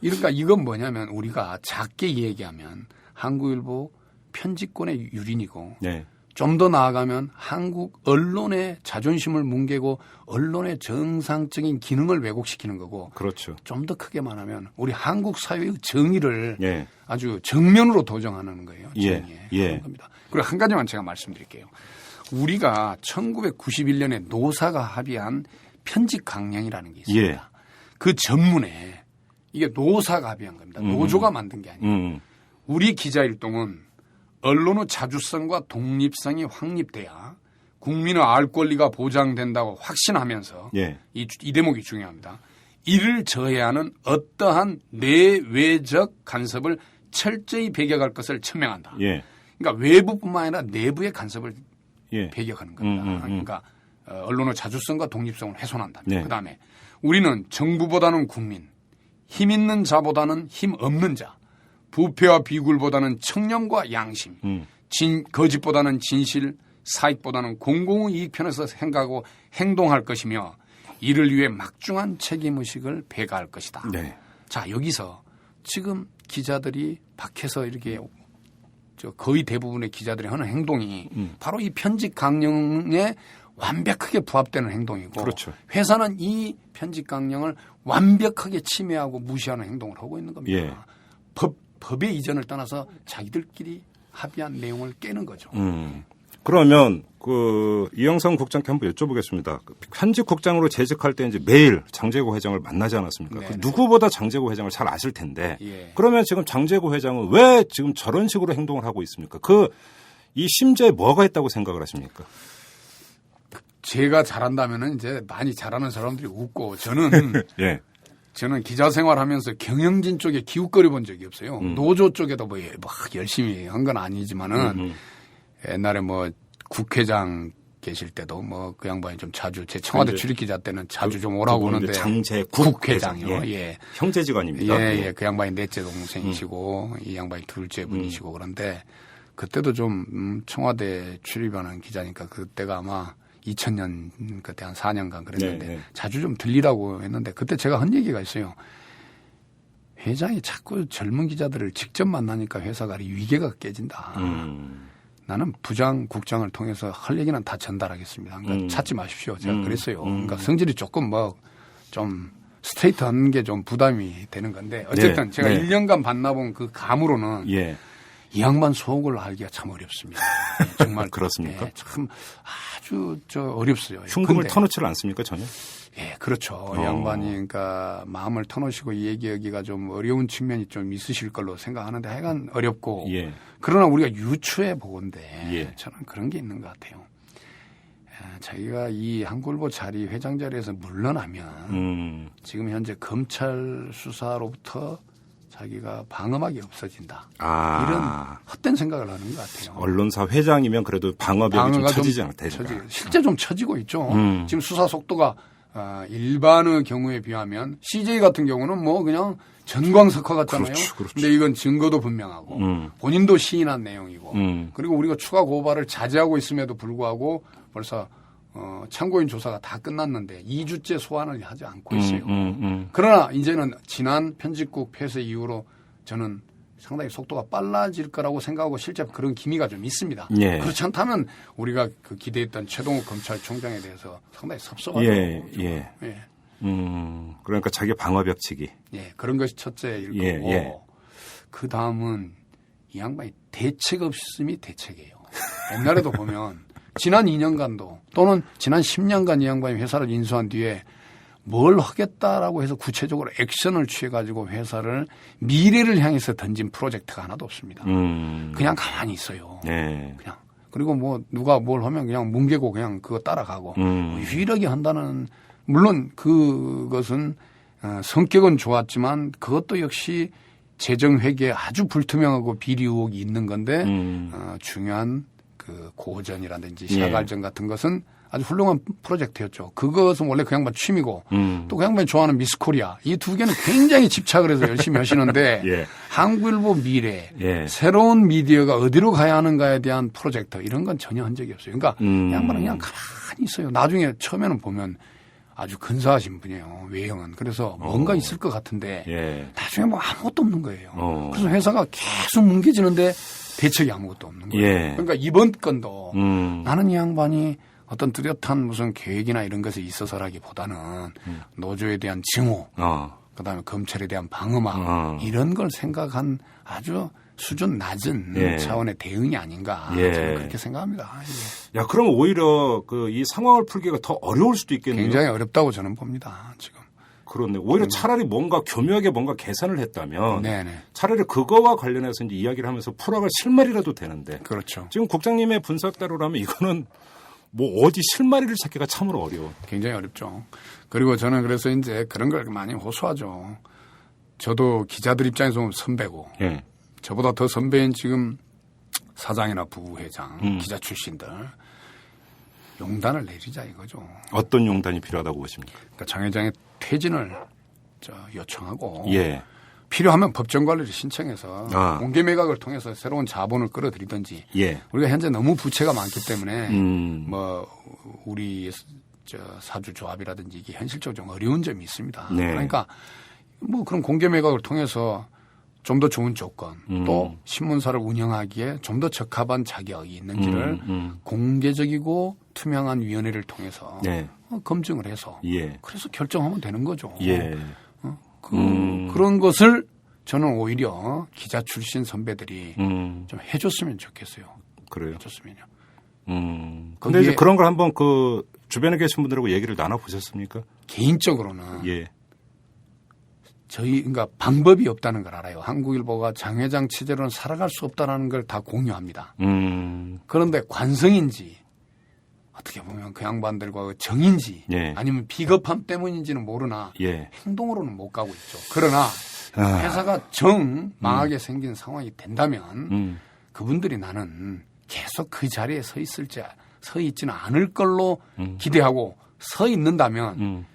그러니까 이건 뭐냐면 우리가 작게 얘기하면 한국일보 편집권의 유린이고 네. 좀 더 나아가면 한국 언론의 자존심을 뭉개고 언론의 정상적인 기능을 왜곡시키는 거고 그렇죠. 좀 더 크게 말하면 우리 한국 사회의 정의를 예. 아주 정면으로 도정하는 거예요. 예. 정의에. 예. 그런 겁니다. 그리고 한 가지만 제가 말씀드릴게요. 우리가 1991년에 노사가 합의한 편집 강령이라는 게 있습니다. 예. 그 전문에 이게 노사가 합의한 겁니다. 노조가 만든 게 아니에요. 우리 기자일동은 언론의 자주성과 독립성이 확립돼야 국민의 알 권리가 보장된다고 확신하면서 예. 이 대목이 중요합니다. 이를 저해하는 어떠한 내외적 간섭을 철저히 배격할 것을 천명한다. 예. 그러니까 외부뿐만 아니라 내부의 간섭을 예. 배격하는 겁니다. 그러니까 언론의 자주성과 독립성을 훼손한다. 네. 그다음에 우리는 정부보다는 국민, 힘 있는 자보다는 힘 없는 자, 부패와 비굴보다는 청렴과 양심, 거짓보다는 진실, 사익보다는 공공의 이익 편에서 생각하고 행동할 것이며 이를 위해 막중한 책임의식을 배가할 것이다. 네. 자, 여기서 지금 기자들이 밖에서 이렇게 거의 대부분의 기자들이 하는 행동이 바로 이 편집 강령에 완벽하게 부합되는 행동이고 그렇죠. 회사는 이 편집 강령을 완벽하게 침해하고 무시하는 행동을 하고 있는 겁니다. 예. 법의 이전을 떠나서 자기들끼리 합의한 내용을 깨는 거죠. 그러면 이영선 국장께 한번 여쭤보겠습니다. 편집국장으로 재직할 때 이제 매일 장제고 회장을 만나지 않았습니까? 그 누구보다 장제고 회장을 잘 아실 텐데. 예. 그러면 지금 장제고 회장은 왜 지금 저런 식으로 행동을 하고 있습니까? 이 심지에 뭐가 있다고 생각을 하십니까? 제가 잘한다면은 이제 많이 잘하는 사람들이 웃고 저는 예. 저는 기자 생활하면서 경영진 쪽에 기웃거려 본 적이 없어요. 노조 쪽에도 막 열심히 한 건 아니지만은 옛날에 뭐 국회장 계실 때도 뭐 그 양반이 좀 자주 제 청와대 출입기자 때는 자주 좀 오라고 오는데 장제국 회장이요. 예. 형제지간입니다. 예. 그 양반이 넷째 동생이시고 이 양반이 둘째 분이시고 그런데 그때도 좀 청와대 출입하는 기자니까 그때가 아마 2000년 그때 한 4년간 그랬는데 네. 자주 좀 들리라고 했는데 그때 제가 한 얘기가 있어요. 회장이 자꾸 젊은 기자들을 직접 만나니까 회사가 위계가 깨진다. 나는 부장, 국장을 통해서 할 얘기는 다 전달하겠습니다. 그러니까 찾지 마십시오. 제가 그랬어요. 그러니까 성질이 조금 좀 스트레이트한 게 좀 부담이 되는 건데 어쨌든 제가 1년간 만나본 그 감으로는 예. 이 양반 속을 알기가 참 어렵습니다. 정말 그렇습니까? 참 아주 어렵어요. 흉금을 터놓지를 않습니까 전혀? 예, 그렇죠. 이 양반이 그러니까 마음을 터놓으시고 얘기하기가 좀 어려운 측면이 좀 있으실 걸로 생각하는데 하여간 어렵고 예. 그러나 우리가 유추해 보건데 예. 저는 그런 게 있는 것 같아요. 자기가 이 한국일보 자리 회장 자리에서 물러나면 지금 현재 검찰 수사로부터 자기가 방어막이 없어진다. 이런 헛된 생각을 하는 것 같아요. 언론사 회장이면 그래도 방어벽이 좀 처지지 않을까. 실제 좀 처지고 있죠. 지금 수사 속도가 일반의 경우에 비하면 CJ 같은 경우는 뭐 그냥 전광석화 같잖아요. 그렇죠. 근데 이건 증거도 분명하고 본인도 시인한 내용이고 그리고 우리가 추가 고발을 자제하고 있음에도 불구하고 벌써 참고인 조사가 다 끝났는데 2주째 소환을 하지 않고 있어요. 그러나 이제는 지난 편집국 폐쇄 이후로 저는 상당히 속도가 빨라질 거라고 생각하고 실제 그런 기미가 좀 있습니다. 예. 그렇지 않다면 우리가 기대했던 최동욱 검찰총장에 대해서 상당히 섭섭하죠. 예. 그러니까 자기 방어벽 치기. 예, 그런 것이 첫째일 거고 그 다음은 이 양반이 대책 없음이 대책이에요. 옛날에도 보면 지난 2년간도 또는 지난 10년간 이 양반이 회사를 인수한 뒤에 뭘 하겠다라고 해서 구체적으로 액션을 취해가지고 회사를 미래를 향해서 던진 프로젝트가 하나도 없습니다. 그냥 가만히 있어요. 네. 그냥. 그리고 뭐 누가 뭘 하면 그냥 뭉개고 그냥 그거 따라가고 유일하게 한다는 물론 그것은 성격은 좋았지만 그것도 역시 재정회계에 아주 불투명하고 비리 의혹이 있는 건데 중요한 그 고전이라든지 시야갈전 같은 것은 아주 훌륭한 프로젝트였죠. 그것은 원래 그 양반 취미고 또 그 양반이 좋아하는 미스코리아 이 두 개는 굉장히 집착을 해서 열심히 하시는데 예. 한국일보 미래 예. 새로운 미디어가 어디로 가야 하는가에 대한 프로젝트 이런 건 전혀 한 적이 없어요. 그러니까 이 양반은 그냥 가만히 있어요. 나중에 처음에는 보면 아주 근사하신 분이에요. 외형은. 그래서 뭔가 있을 것 같은데 예. 나중에 뭐 아무것도 없는 거예요. 그래서 회사가 계속 뭉개지는데 대책이 아무것도 없는 거예요. 예. 그러니까 이번 건도 나는 이 양반이 어떤 뚜렷한 무슨 계획이나 이런 것에 있어서라기보다는 노조에 대한 증오, 그다음에 검찰에 대한 방어막 이런 걸 생각한 아주 수준 낮은 예. 차원의 대응이 아닌가 예. 저는 그렇게 생각합니다. 예. 야, 그럼 오히려 그 이 상황을 풀기가 더 어려울 수도 있겠네요. 굉장히 어렵다고 저는 봅니다. 지금. 그렇네. 오히려 차라리 뭔가 교묘하게 뭔가 개선을 했다면 네네. 차라리 그거와 관련해서 이제 이야기를 하면서 풀어갈 실마리라도 되는데 그렇죠. 지금 국장님의 분석대로라면 이거는 뭐 어디 실마리를 찾기가 참으로 어려워. 굉장히 어렵죠. 그리고 저는 그래서 이제 그런 걸 많이 호소하죠. 저도 기자들 입장에서 보면 선배고 예. 저보다 더 선배인 지금 사장이나 부회장, 기자 출신들 용단을 내리자 이거죠. 어떤 용단이 필요하다고 보십니까? 그러니까 장 회장의 퇴진을 요청하고 예. 필요하면 법정관리를 신청해서 아. 공개 매각을 통해서 새로운 자본을 끌어들이든지 예. 우리가 현재 너무 부채가 많기 때문에 뭐 우리 사주 조합이라든지 이게 현실적으로 좀 어려운 점이 있습니다. 네. 그러니까 뭐 그런 공개 매각을 통해서 좀 더 좋은 조건 또 신문사를 운영하기에 좀 더 적합한 자격이 있는지를 공개적이고 투명한 위원회를 통해서 네. 검증을 해서 예. 그래서 결정하면 되는 거죠. 예. 그런 것을 저는 오히려 기자 출신 선배들이 좀 해줬으면 좋겠어요. 그래요. 해줬으면요. 근데 이제 그런 걸 한번 그 주변에 계신 분들하고 얘기를 나눠보셨습니까? 개인적으로는 예. 그러니까 방법이 없다는 걸 알아요. 한국일보가 장 회장 체제로는 살아갈 수 없다는 걸 다 공유합니다. 그런데 관성인지 어떻게 보면 그 양반들과 정인지 예. 아니면 비겁함 때문인지는 모르나 예. 행동으로는 못 가고 있죠. 그러나 회사가 망하게 생긴 상황이 된다면 그분들이 나는 계속 그 자리에 서 있지는 않을 걸로 기대하고 서 있는다면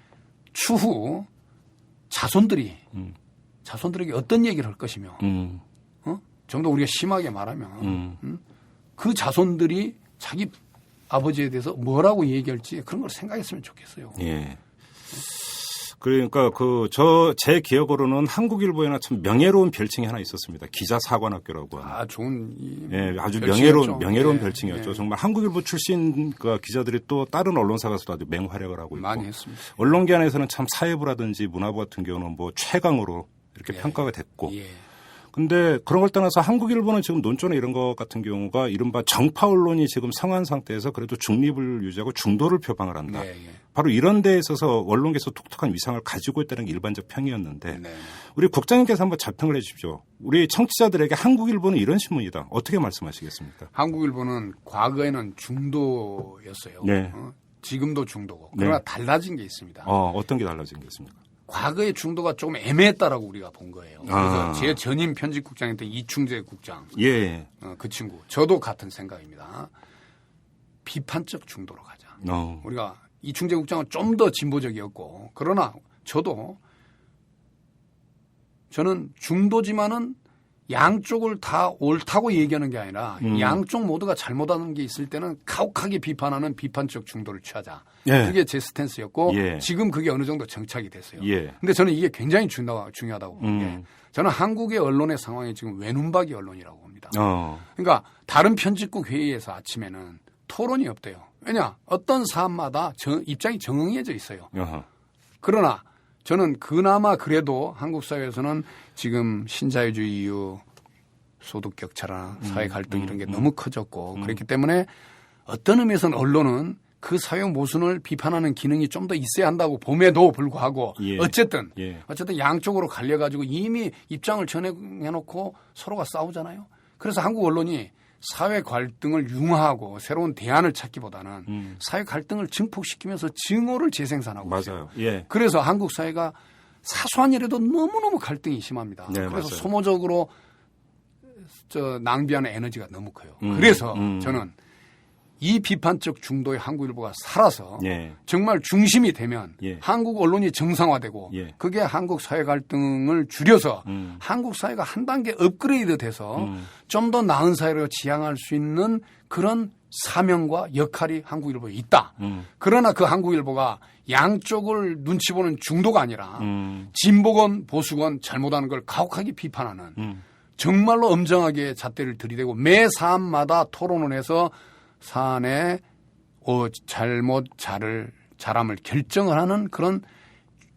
추후 자손들에게 어떤 얘기를 할 것이며 좀 더 우리가 심하게 말하면 그 자손들이 자기 아버지에 대해서 뭐라고 얘기할지 그런 걸 생각했으면 좋겠어요. 예. 그러니까 제 기억으로는 한국일보에나 참 명예로운 별칭이 하나 있었습니다. 기자 사관학교라고 하는. 좋은 예, 아주 별칭이었죠. 명예로운 예, 별칭이었죠. 예. 정말 한국일보 출신 그 기자들이 또 다른 언론사가서도 아주 맹활약을 하고 있고. 많이 했습니다. 언론계 안에서는 참 사회부라든지 문화부 같은 경우는 뭐 최강으로 이렇게 평가가 됐고. 예. 근데 그런 걸 떠나서 한국일보는 지금 논조나 이런 것 같은 경우가 이른바 정파 언론이 지금 성한 상태에서 그래도 중립을 유지하고 중도를 표방을 한다. 네, 예. 바로 이런 데에 있어서 언론계에서 독특한 위상을 가지고 있다는 게 일반적 평이었는데 네. 우리 국장님께서 한번 자평을 해 주십시오. 우리 청취자들에게 한국일보는 이런 신문이다. 어떻게 말씀하시겠습니까? 한국일보는 과거에는 중도였어요. 네. 지금도 중도고. 그러나 네. 달라진 게 있습니다. 어떤 게 달라진 게 있습니까? 과거의 중도가 조금 애매했다라고 우리가 본 거예요. 그래서 아. 제 전임 편집국장이었던 이충재 국장, 예. 그 친구, 저도 같은 생각입니다. 비판적 중도로 가자. 우리가 이충재 국장은 좀 더 진보적이었고, 그러나 저는 중도지만은 양쪽을 다 옳다고 얘기하는 게 아니라 양쪽 모두가 잘못하는 게 있을 때는 가혹하게 비판하는 비판적 중도를 취하자. 예. 그게 제 스탠스였고 예. 지금 그게 어느 정도 정착이 됐어요. 예. 근데 저는 이게 굉장히 중요하다고 보는 게 저는 한국의 언론의 상황이 지금 외눈박이 언론이라고 봅니다. 그러니까 다른 편집국 회의에서 아침에는 토론이 없대요. 왜냐? 어떤 사안마다 입장이 정응해져 있어요. 그러나 저는 그나마 그래도 한국 사회에서는 지금 신자유주의 이후 소득 격차나 사회 갈등 이런 게 너무 커졌고 그렇기 때문에 어떤 의미에서는 언론은 그 사회 모순을 비판하는 기능이 좀 더 있어야 한다고 봄에도 불구하고 예. 어쨌든 예. 양쪽으로 갈려가지고 이미 입장을 전해놓고 서로가 싸우잖아요. 그래서 한국 언론이 사회 갈등을 융화하고 새로운 대안을 찾기보다는 사회 갈등을 증폭시키면서 증오를 재생산하고 있어요. 맞아요. 예. 그래서 한국 사회가 사소한 일에도 너무너무 갈등이 심합니다. 네, 그래서 맞아요. 소모적으로 낭비하는 에너지가 너무 커요. 그래서 저는 이 비판적 중도의 한국일보가 살아서 예. 정말 중심이 되면 예. 한국 언론이 정상화되고 예. 그게 한국 사회 갈등을 줄여서 한국 사회가 한 단계 업그레이드 돼서 좀 더 나은 사회로 지향할 수 있는 그런 사명과 역할이 한국일보에 있다. 그러나 그 한국일보가 양쪽을 눈치 보는 중도가 아니라 진보건 보수건 잘못하는 걸 가혹하게 비판하는 정말로 엄정하게 잣대를 들이대고 매 사안마다 토론을 해서 사안의 잘못 잘함을 결정을 하는 그런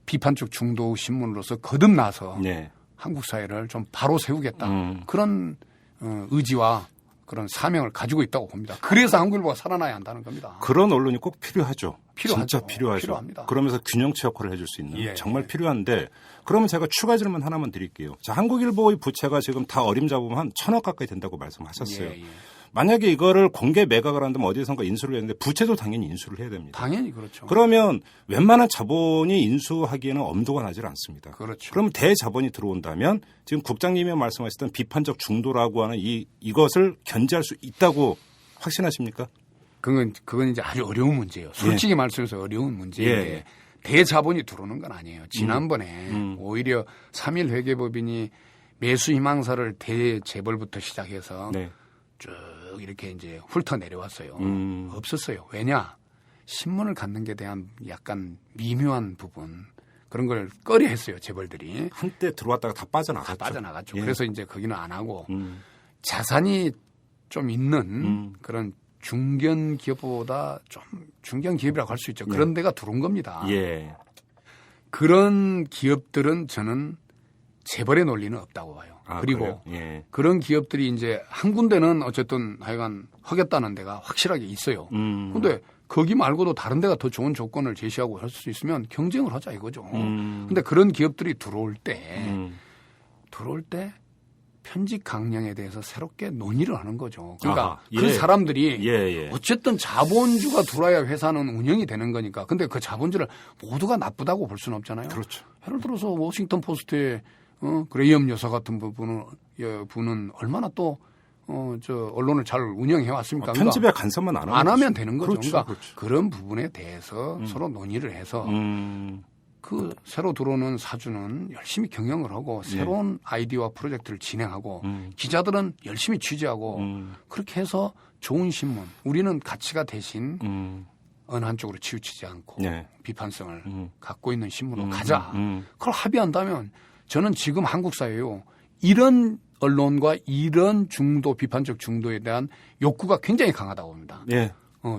비판적 중도 신문으로서 거듭나서 네. 한국 사회를 좀 바로 세우겠다. 그런 의지와 그런 사명을 가지고 있다고 봅니다. 그래서 한국일보가 살아나야 한다는 겁니다. 그런 언론이 꼭 필요하죠. 필요하죠. 진짜 필요하죠. 필요합니다. 그러면서 균형체 역할을 해줄 수 있는 예, 정말 예. 필요한데 그러면 제가 추가 질문 하나만 드릴게요. 자, 한국일보의 부채가 지금 다 어림잡으면 한 1,000억 가까이 된다고 말씀하셨어요. 예, 예. 만약에 이거를 공개 매각을 한다면 어디선가 인수를 했는데 부채도 당연히 인수를 해야 됩니다. 당연히 그렇죠. 그러면 웬만한 자본이 인수하기에는 엄두가 나질 않습니다. 그렇죠. 그러면 대자본이 들어온다면 지금 국장님이 말씀하셨던 비판적 중도라고 하는 이것을 견제할 수 있다고 확신하십니까? 그건 이제 아주 어려운 문제예요. 솔직히 말씀해서 어려운 문제인데 예. 대자본이 들어오는 건 아니에요. 지난번에 오히려 3일 회계법인이 매수 희망사를 대재벌부터 시작해서 네. 쭉 이렇게 이제 훑어 내려왔어요. 없었어요. 왜냐? 신문을 갖는 게 대한 약간 미묘한 부분 그런 걸 꺼려했어요. 재벌들이. 한때 들어왔다가 다 빠져나갔죠. 다 빠져나갔죠. 예. 그래서 이제 거기는 안 하고 자산이 좀 있는 그런 중견 기업보다 좀 중견 기업이라고 할 수 있죠. 그런 데가 들어온 겁니다. 예. 그런 기업들은 저는 재벌의 논리는 없다고 봐요. 아, 그리고 그래요? 예. 그런 기업들이 이제 한 군데는 어쨌든 하여간 하겠다는 데가 확실하게 있어요. 근데 거기 말고도 다른 데가 더 좋은 조건을 제시하고 할 수 있으면 경쟁을 하자 이거죠. 근데 그런 기업들이 들어올 때 편집 강령에 대해서 새롭게 논의를 하는 거죠. 그러니까 아하, 예. 그 사람들이 예. 어쨌든 자본주가 들어와야 회사는 운영이 되는 거니까. 근데 그 자본주를 모두가 나쁘다고 볼 수는 없잖아요. 그렇죠. 예를 들어서 워싱턴 포스트의 그레이엄 여사 같은 분은 얼마나 또 언론을 잘 운영해 왔습니까? 편집에 간섭만 안 하면 되는 거죠. 그렇죠, 그러니까 그렇죠. 그런 부분에 대해서 서로 논의를 해서 그 새로 들어오는 사주는 열심히 경영을 하고 새로운 아이디어와 프로젝트를 진행하고 기자들은 열심히 취재하고 그렇게 해서 좋은 신문 우리는 가치가 대신 어느 한쪽으로 치우치지 않고 네. 비판성을 갖고 있는 신문으로 가자. 그걸 합의한다면 저는 지금 한국 사회요 이런 언론과 이런 중도 비판적 중도에 대한 욕구가 굉장히 강하다고 봅니다. 예.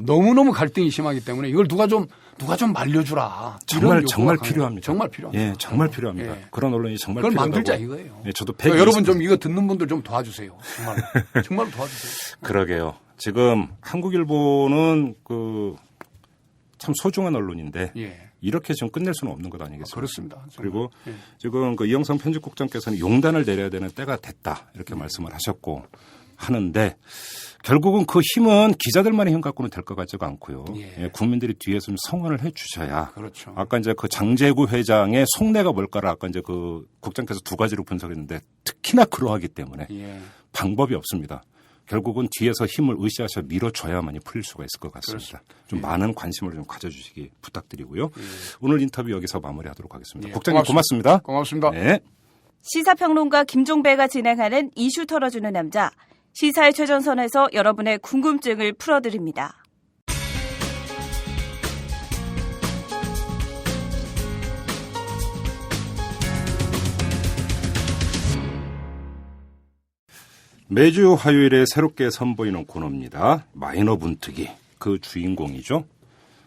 너무너무 갈등이 심하기 때문에 이걸 누가 좀 말려주라. 이런 정말 요구가 필요합니다. 정말 필요합니다. 예, 정말 필요합니다. 예. 그런 언론이 정말 그걸 필요하다고. 만들자 이거예요. 예, 저도 그러니까 여러분 좀 이거 듣는 분들 좀 도와주세요. 정말로 도와주세요. 그러게요. 지금 한국일보는 참 소중한 언론인데 예. 이렇게 지금 끝낼 수는 없는 것 아니겠습니까? 그렇습니다. 정말. 그리고 예. 지금 이영성 편집국장께서는 용단을 내려야 되는 때가 됐다 이렇게 말씀을 하셨고 하는데 결국은 그 힘은 기자들만의 힘 갖고는 될 것 같지가 않고요. 예. 예, 국민들이 뒤에서 좀 성원을 해 주셔야. 그렇죠. 아까 이제 그 장제구 회장의 속내가 뭘까를 아까 이제 그 국장께서 두 가지로 분석했는데 특히나 그러하기 때문에 예. 방법이 없습니다. 결국은 뒤에서 힘을 으쌰으쌰 밀어줘야만이 풀릴 수가 있을 것 같습니다. 그렇습니다. 좀 많은 관심을 좀 가져주시기 부탁드리고요. 오늘 인터뷰 여기서 마무리하도록 하겠습니다. 예, 국장님 고맙습니다. 고맙습니다. 네. 시사평론가 김종배가 진행하는 이슈 털어주는 남자. 시사의 최전선에서 여러분의 궁금증을 풀어드립니다. 매주 화요일에 새롭게 선보이는 코너입니다. 마이너 분특위. 그 주인공이죠.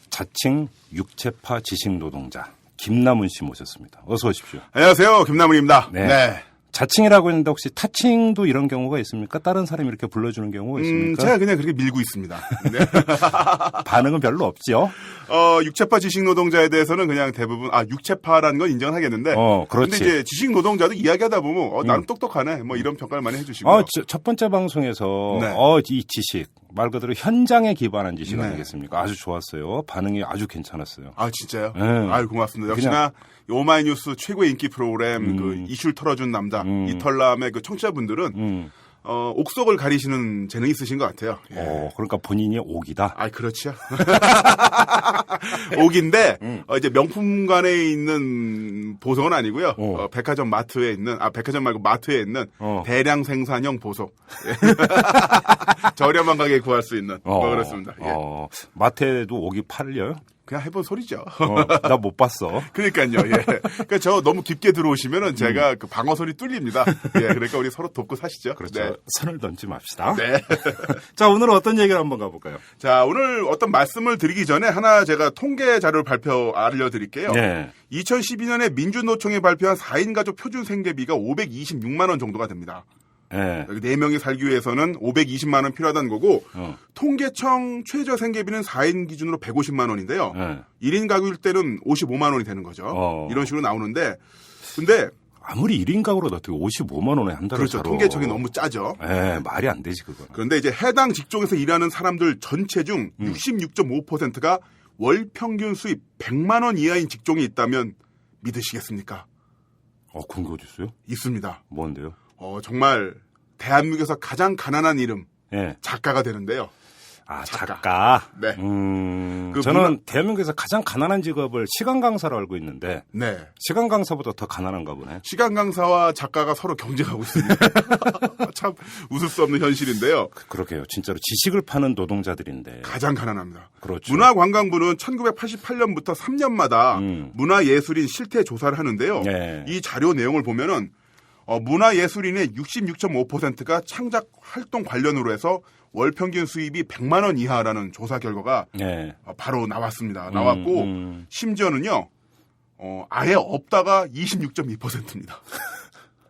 자칭 육체파 지식노동자 김남훈 씨 모셨습니다. 어서 오십시오. 안녕하세요. 김남훈입니다. 네. 네. 자칭이라고 했는데 혹시 타칭도 이런 경우가 있습니까? 다른 사람이 이렇게 불러주는 경우가 있습니까? 제가 그냥 그렇게 밀고 있습니다. 네. 반응은 별로 없죠. 육체파 지식노동자에 대해서는 그냥 대부분 육체파라는 건 인정을 하겠는데. 그렇지. 근데 이제 지식노동자도 이야기하다 보면 나는 똑똑하네. 뭐 이런 평가를 많이 해주시고. 첫 번째 방송에서 네. 이 지식 말 그대로 현장에 기반한 지식 네. 아니겠습니까? 아주 좋았어요. 반응이 아주 괜찮았어요. 진짜요? 네. 아유, 고맙습니다. 역시나 오마이뉴스 최고의 인기 프로그램 그 이슈를 털어준 남자 이털남의 그 청취자분들은 옥석을 가리시는 재능이 있으신 것 같아요. 예. 그러니까 본인이 옥이다. 그렇죠. 옥인데 이제 명품관에 있는 보석은 아니고요. 백화점 마트에 있는 백화점 말고 마트에 있는 대량 생산형 보석. 저렴한 가격에 구할 수 있는 뭐 그렇습니다. 예. 마트에도 옥이 팔려요? 그냥 해본 소리죠. 나 못 봤어. 그러니까요. 예. 그러니까 저 너무 깊게 들어오시면은 제가 그 방어 소리 뚫립니다. 예. 그러니까 우리 서로 돕고 사시죠. 그렇죠. 네. 선을 던지 맙시다. 네. 자, 오늘은 어떤 얘기를 한번 가볼까요? 자, 오늘 어떤 말씀을 드리기 전에 하나 제가 통계 자료를 알려드릴게요. 네. 2012년에 민주노총이 발표한 4인 가족 표준 생계비가 526만 원 정도가 됩니다. 네. 4명이 살기 위해서는 520만 원 필요하다는 거고 통계청 최저 생계비는 4인 기준으로 150만 원인데요. 1인 가구일 때는 55만 원이 되는 거죠. 이런 식으로 나오는데 근데 아무리 1인 가구로도 어떻게 55만 원에 한 달을 그렇죠. 살아. 통계청이 너무 짜죠. 네, 말이 안 되지 그거는. 그런데 이제 해당 직종에서 일하는 사람들 전체 중 66.5%가 월 평균 수입 100만 원 이하인 직종이 있다면 믿으시겠습니까? 그런 게 어디 있어요? 있습니다. 뭔데요? 정말 대한민국에서 가장 가난한 이름 네. 작가가 되는데요. 작가. 네. 저는 대한민국에서 가장 가난한 직업을 시간 강사로 알고 있는데 네. 시간 강사보다 더 가난한가 보네. 시간 강사와 작가가 서로 경쟁하고 있습니다. 참 웃을 수 없는 현실인데요. 그러게요. 진짜로 지식을 파는 노동자들인데 가장 가난합니다. 그렇죠. 문화관광부는 1988년부터 3년마다 문화예술인 실태 조사를 하는데요. 네. 이 자료 내용을 보면은 문화예술인의 66.5%가 창작 활동 관련으로 해서 월 평균 수입이 100만 원 이하라는 조사 결과가 네. 바로 나왔습니다. 나왔고 심지어는요. 아예 없다가 26.2%입니다.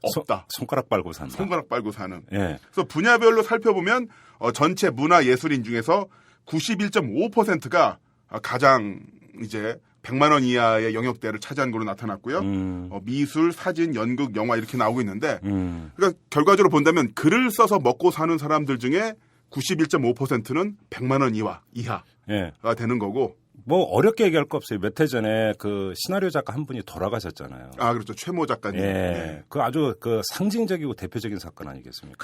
없다. 손가락 빨고 산다. 손가락 빨고 사는. 예. 그래서 분야별로 살펴보면 전체 문화예술인 중에서 91.5%가 가장 이제 100만 원 이하의 영역대를 차지한 걸로 나타났고요. 미술, 사진, 연극, 영화 이렇게 나오고 있는데 그러니까 결과적으로 본다면 글을 써서 먹고 사는 사람들 중에 91.5%는 100만 원 이하가 예. 되는 거고. 뭐 어렵게 얘기할 거 없어요. 몇 해 전에 그 시나리오 작가 한 분이 돌아가셨잖아요. 그렇죠. 최모 작가님. 예. 네. 그 아주 그 상징적이고 대표적인 사건 아니겠습니까?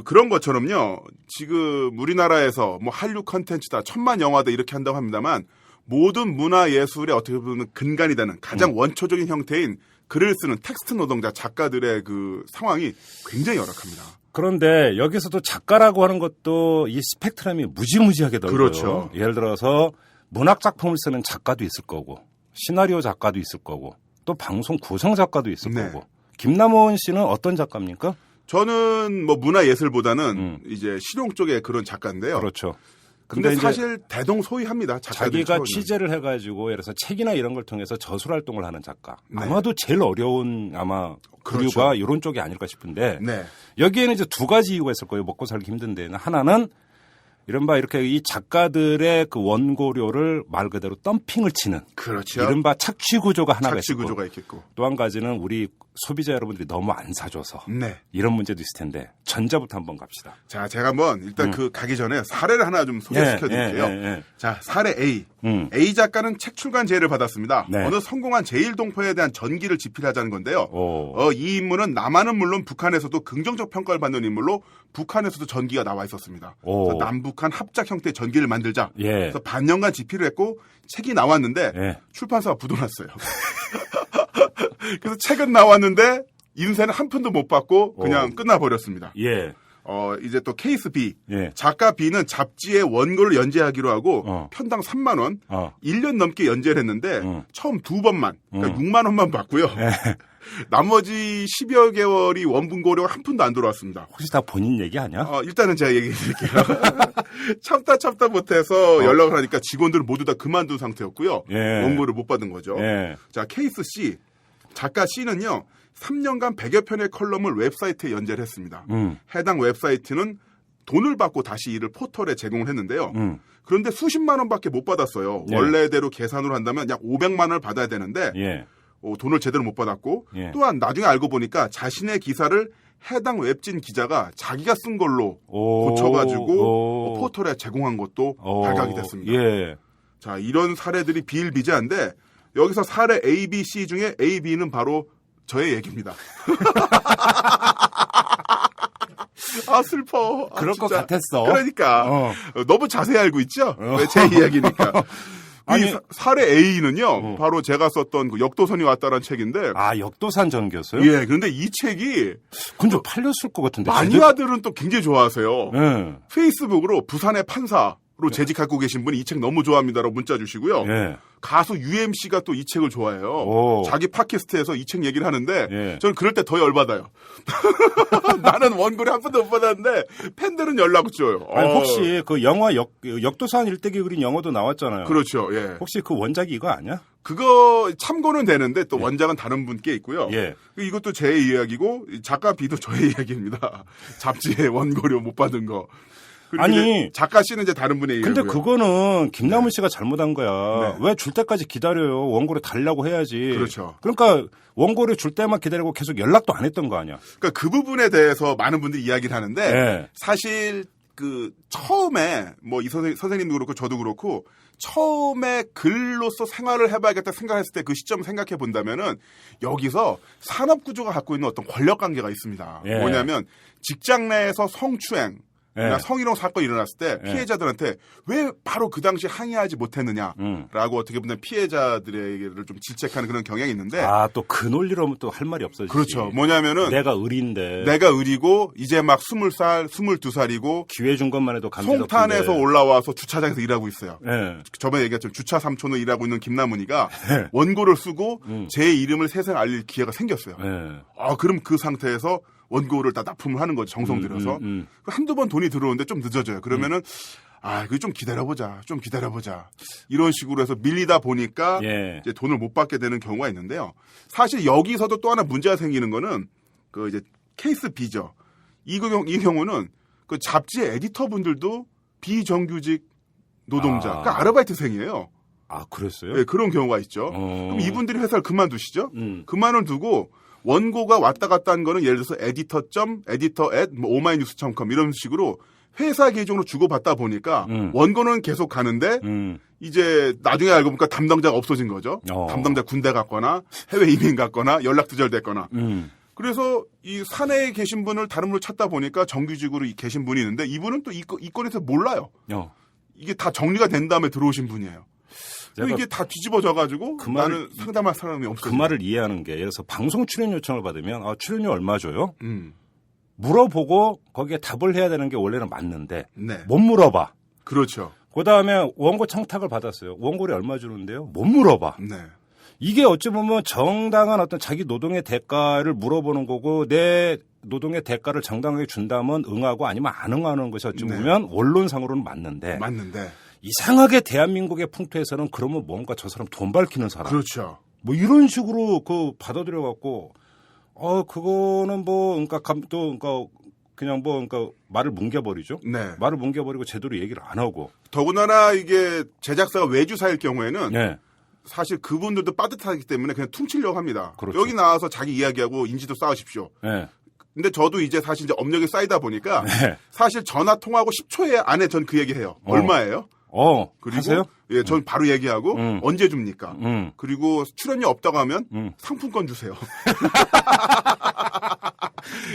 그런 것처럼요. 지금 우리나라에서 뭐 한류 컨텐츠다, 천만 영화다 이렇게 한다고 합니다만 모든 문화예술의 어떻게 보면 근간이 되는 가장 원초적인 형태인 글을 쓰는 텍스트 노동자 작가들의 그 상황이 굉장히 열악합니다. 그런데 여기서도 작가라고 하는 것도 이 스펙트럼이 무지무지하게 넓어요. 그렇죠. 예를 들어서 문학 작품을 쓰는 작가도 있을 거고 시나리오 작가도 있을 거고 또 방송 구성 작가도 있을 네. 거고. 김남원 씨는 어떤 작가입니까? 저는 뭐 문화예술보다는 이제 실용 쪽의 그런 작가인데요. 그렇죠. 근데 이제 사실 대동소이합니다. 작가들 자기가 차원은. 취재를 해가지고 예를 들어서 책이나 이런 걸 통해서 저술 활동을 하는 작가. 네. 아마도 제일 어려운 아마 그렇죠. 부류가 이런 쪽이 아닐까 싶은데 네. 여기에는 이제 두 가지 이유가 있을 거예요. 먹고 살기 힘든 데는. 하나는 이른바 이렇게 이 작가들의 그 원고료를 말 그대로 덤핑을 치는 그렇죠. 이른바 착취 구조가 하나가 착취 있고 구조가 있겠고. 또 한 가지는 우리 소비자 여러분들이 너무 안 사줘서 네. 이런 문제도 있을 텐데 전자부터 한번 갑시다. 자, 제가 한번 일단 그 가기 전에 사례를 하나 좀 소개시켜 드릴게요. 예. 자, 사례 A. A 작가는 책 출간 제의를 받았습니다. 네. 어느 성공한 제1동포에 대한 전기를 집필하자는 건데요. 오. 이 인물은 남한은 물론 북한에서도 긍정적 평가를 받는 인물로 북한에서도 전기가 나와 있었습니다. 오. 그래서 남북한 합작 형태의 전기를 만들자. 예. 그래서 반년간 집필을 했고 책이 나왔는데 예. 출판사가 부도났어요. 그래서 책은 나왔는데 인쇄는 한 푼도 못 받고 그냥 끝나버렸습니다. 예. 이제 또 케이스 B. 예. 작가 B는 잡지에 원고를 연재하기로 하고 편당 3만 원, 1년 넘게 연재를 했는데 처음 2번만, 그러니까 6만 원만 받고요. 나머지 10여 개월이 원분고료가 한 푼도 안 들어왔습니다. 혹시 다 본인 얘기 아니야? 일단은 제가 얘기해 드릴게요. 참다 못해서 연락을 하니까 직원들은 모두 다 그만둔 상태였고요. 예. 원고를 못 받은 거죠. 예. 자, 케이스 C. 작가 C는요. 3년간 100여 편의 컬럼을 웹사이트에 연재를 했습니다. 해당 웹사이트는 돈을 받고 다시 이를 포털에 제공을 했는데요. 그런데 수십만 원밖에 못 받았어요. 예. 원래대로 계산으로 한다면 약 500만 원을 받아야 되는데 예. 돈을 제대로 못 받았고 예. 또한 나중에 알고 보니까 자신의 기사를 해당 웹진 기자가 자기가 쓴 걸로 고쳐가지고 포털에 제공한 것도 발각이 됐습니다. 예. 자, 이런 사례들이 비일비재한데 여기서 사례 A, B, C 중에 A, B는 바로 저의 얘기입니다. 아, 슬퍼. 그럴 것 진짜. 같았어. 그러니까 너무 자세히 알고 있죠? 제 이야기니까. 아니, 이 사례 A는요, 바로 제가 썼던 그 역도선이 왔다라는 책인데. 아, 역도산 전기였어요? 예, 그런데 이 책이 근데 팔렸을 것 같은데. 마니아들은 또 굉장히 좋아하세요. 예. 페이스북으로 부산의 판사로 재직하고 계신 분이 이 책 너무 좋아합니다라고 문자 주시고요. 예. 가수 UMC가 또 이 책을 좋아해요. 오. 자기 팟캐스트에서 이 책 얘기를 하는데 예. 저는 그럴 때 더 열받아요. 나는 원고를 한 번도 못 받았는데 팬들은 연락을 줘요. 아니, 혹시 그 영화 역도산 일대기 그린 영화도 나왔잖아요. 그렇죠. 예. 혹시 그 원작이 이거 아니야? 그거 참고는 되는데 또 원작은 다른 분께 있고요. 예. 이것도 제 이야기고 작가 B도 저의 이야기입니다. 잡지에 원고료 못 받은 거. 그리고 아니, 이제 작가 C는 이제 다른 분의 근데 이야기고요. 그거는 김남훈 씨가 잘못한 거야. 네. 왜 줄 때까지 기다려요? 원고를 달라고 해야지. 그렇죠. 그러니까 원고를 줄 때만 기다리고 계속 연락도 안 했던 거 아니야. 그러니까 그 부분에 대해서 많은 분들이 이야기를 하는데 네. 사실 그 처음에 뭐 이 선생님도 그렇고 저도 그렇고 처음에 글로서 생활을 해봐야겠다 생각했을 때 그 시점을 생각해 본다면은 여기서 산업 구조가 갖고 있는 어떤 권력 관계가 있습니다. 예. 뭐냐면 직장 내에서 성추행 예. 성희롱 사건이 일어났을 때 피해자들한테 왜 바로 그 당시 항의하지 못했느냐라고 어떻게 보면 피해자들에게를 좀 질책하는 그런 경향이 있는데 아, 또 그 논리로는 또 할 말이 없어지지. 그렇죠. 뭐냐면은 내가 의리인데. 내가 의리고 이제 막 20살, 22살이고 기회 준 것만 해도 감사했는데. 송탄에서 올라와서 주차장에서 일하고 있어요. 예. 저번에 얘기했죠. 주차 삼촌으로 일하고 있는 김남훈이가 원고를 쓰고 제 이름을 세상에 알릴 기회가 생겼어요. 예. 아, 그럼 그 상태에서 원고를 다 납품을 하는 거죠. 정성 들여서. 한두 번 돈이 들어오는데 좀 늦어져요. 그러면은 그거 좀 기다려보자. 좀 기다려보자. 이런 식으로 해서 밀리다 보니까 예. 이제 돈을 못 받게 되는 경우가 있는데요. 사실 여기서도 또 하나 문제가 생기는 거는 그 이제 케이스 B죠. 이 경우는 그 잡지의 에디터 분들도 비정규직 노동자, 그러니까 아르바이트생이에요. 아, 그랬어요? 네, 그런 경우가 있죠. 그럼 이분들이 회사를 그만두시죠. 그만을 두고 원고가 왔다 갔다 한 거는 예를 들어서 editor@oma이뉴스.com 이런 식으로 회사 계정으로 주고받다 보니까 원고는 계속 가는데 이제 나중에 알고 보니까 담당자가 없어진 거죠. 담당자 군대 갔거나 해외 이민 갔거나 연락 두절됐거나. 그래서 이 사내에 계신 분을 다른 분을 찾다 보니까 정규직으로 계신 분이 있는데 이분은 또 이건에서 몰라요. 이게 다 정리가 된 다음에 들어오신 분이에요. 이게 다 뒤집어져가지고 나는 상담할 사람이 없어요. 그 말을 이해하는 게 예를 들어서 방송 출연 요청을 받으면 출연료 얼마 줘요? 물어보고 거기에 답을 해야 되는 게 원래는 맞는데 네. 못 물어봐. 그렇죠. 그다음에 원고 청탁을 받았어요. 원고료 얼마 주는데요? 못 물어봐. 네. 이게 어찌 보면 정당한 어떤 자기 노동의 대가를 물어보는 거고 내 노동의 대가를 정당하게 준다면 응하고 아니면 안 응하는 것이 어찌 보면 원론상으로는 맞는데 이상하게 대한민국의 풍토에서는 그러면 뭔가 저 사람 돈 밝히는 사람. 그렇죠. 뭐 이런 식으로 받아들여 갖고 그거는 그러니까 그냥 그러니까 말을 뭉개버리죠. 네. 말을 뭉개버리고 제대로 얘기를 안 하고. 더군다나 이게 제작사가 외주사일 경우에는 네. 사실 그분들도 빠듯하기 때문에 그냥 퉁치려고 합니다. 그렇죠. 여기 나와서 자기 이야기하고 인지도 쌓으십시오. 네. 근데 저도 이제 사실 이제 업력이 쌓이다 보니까 네. 사실 전화 통화하고 10초 안에 전 그 얘기 해요. 얼마예요? 그리고 하세요? 예, 전 바로 얘기하고 언제 줍니까? 그리고 출연료 없다고 하면 상품권 주세요.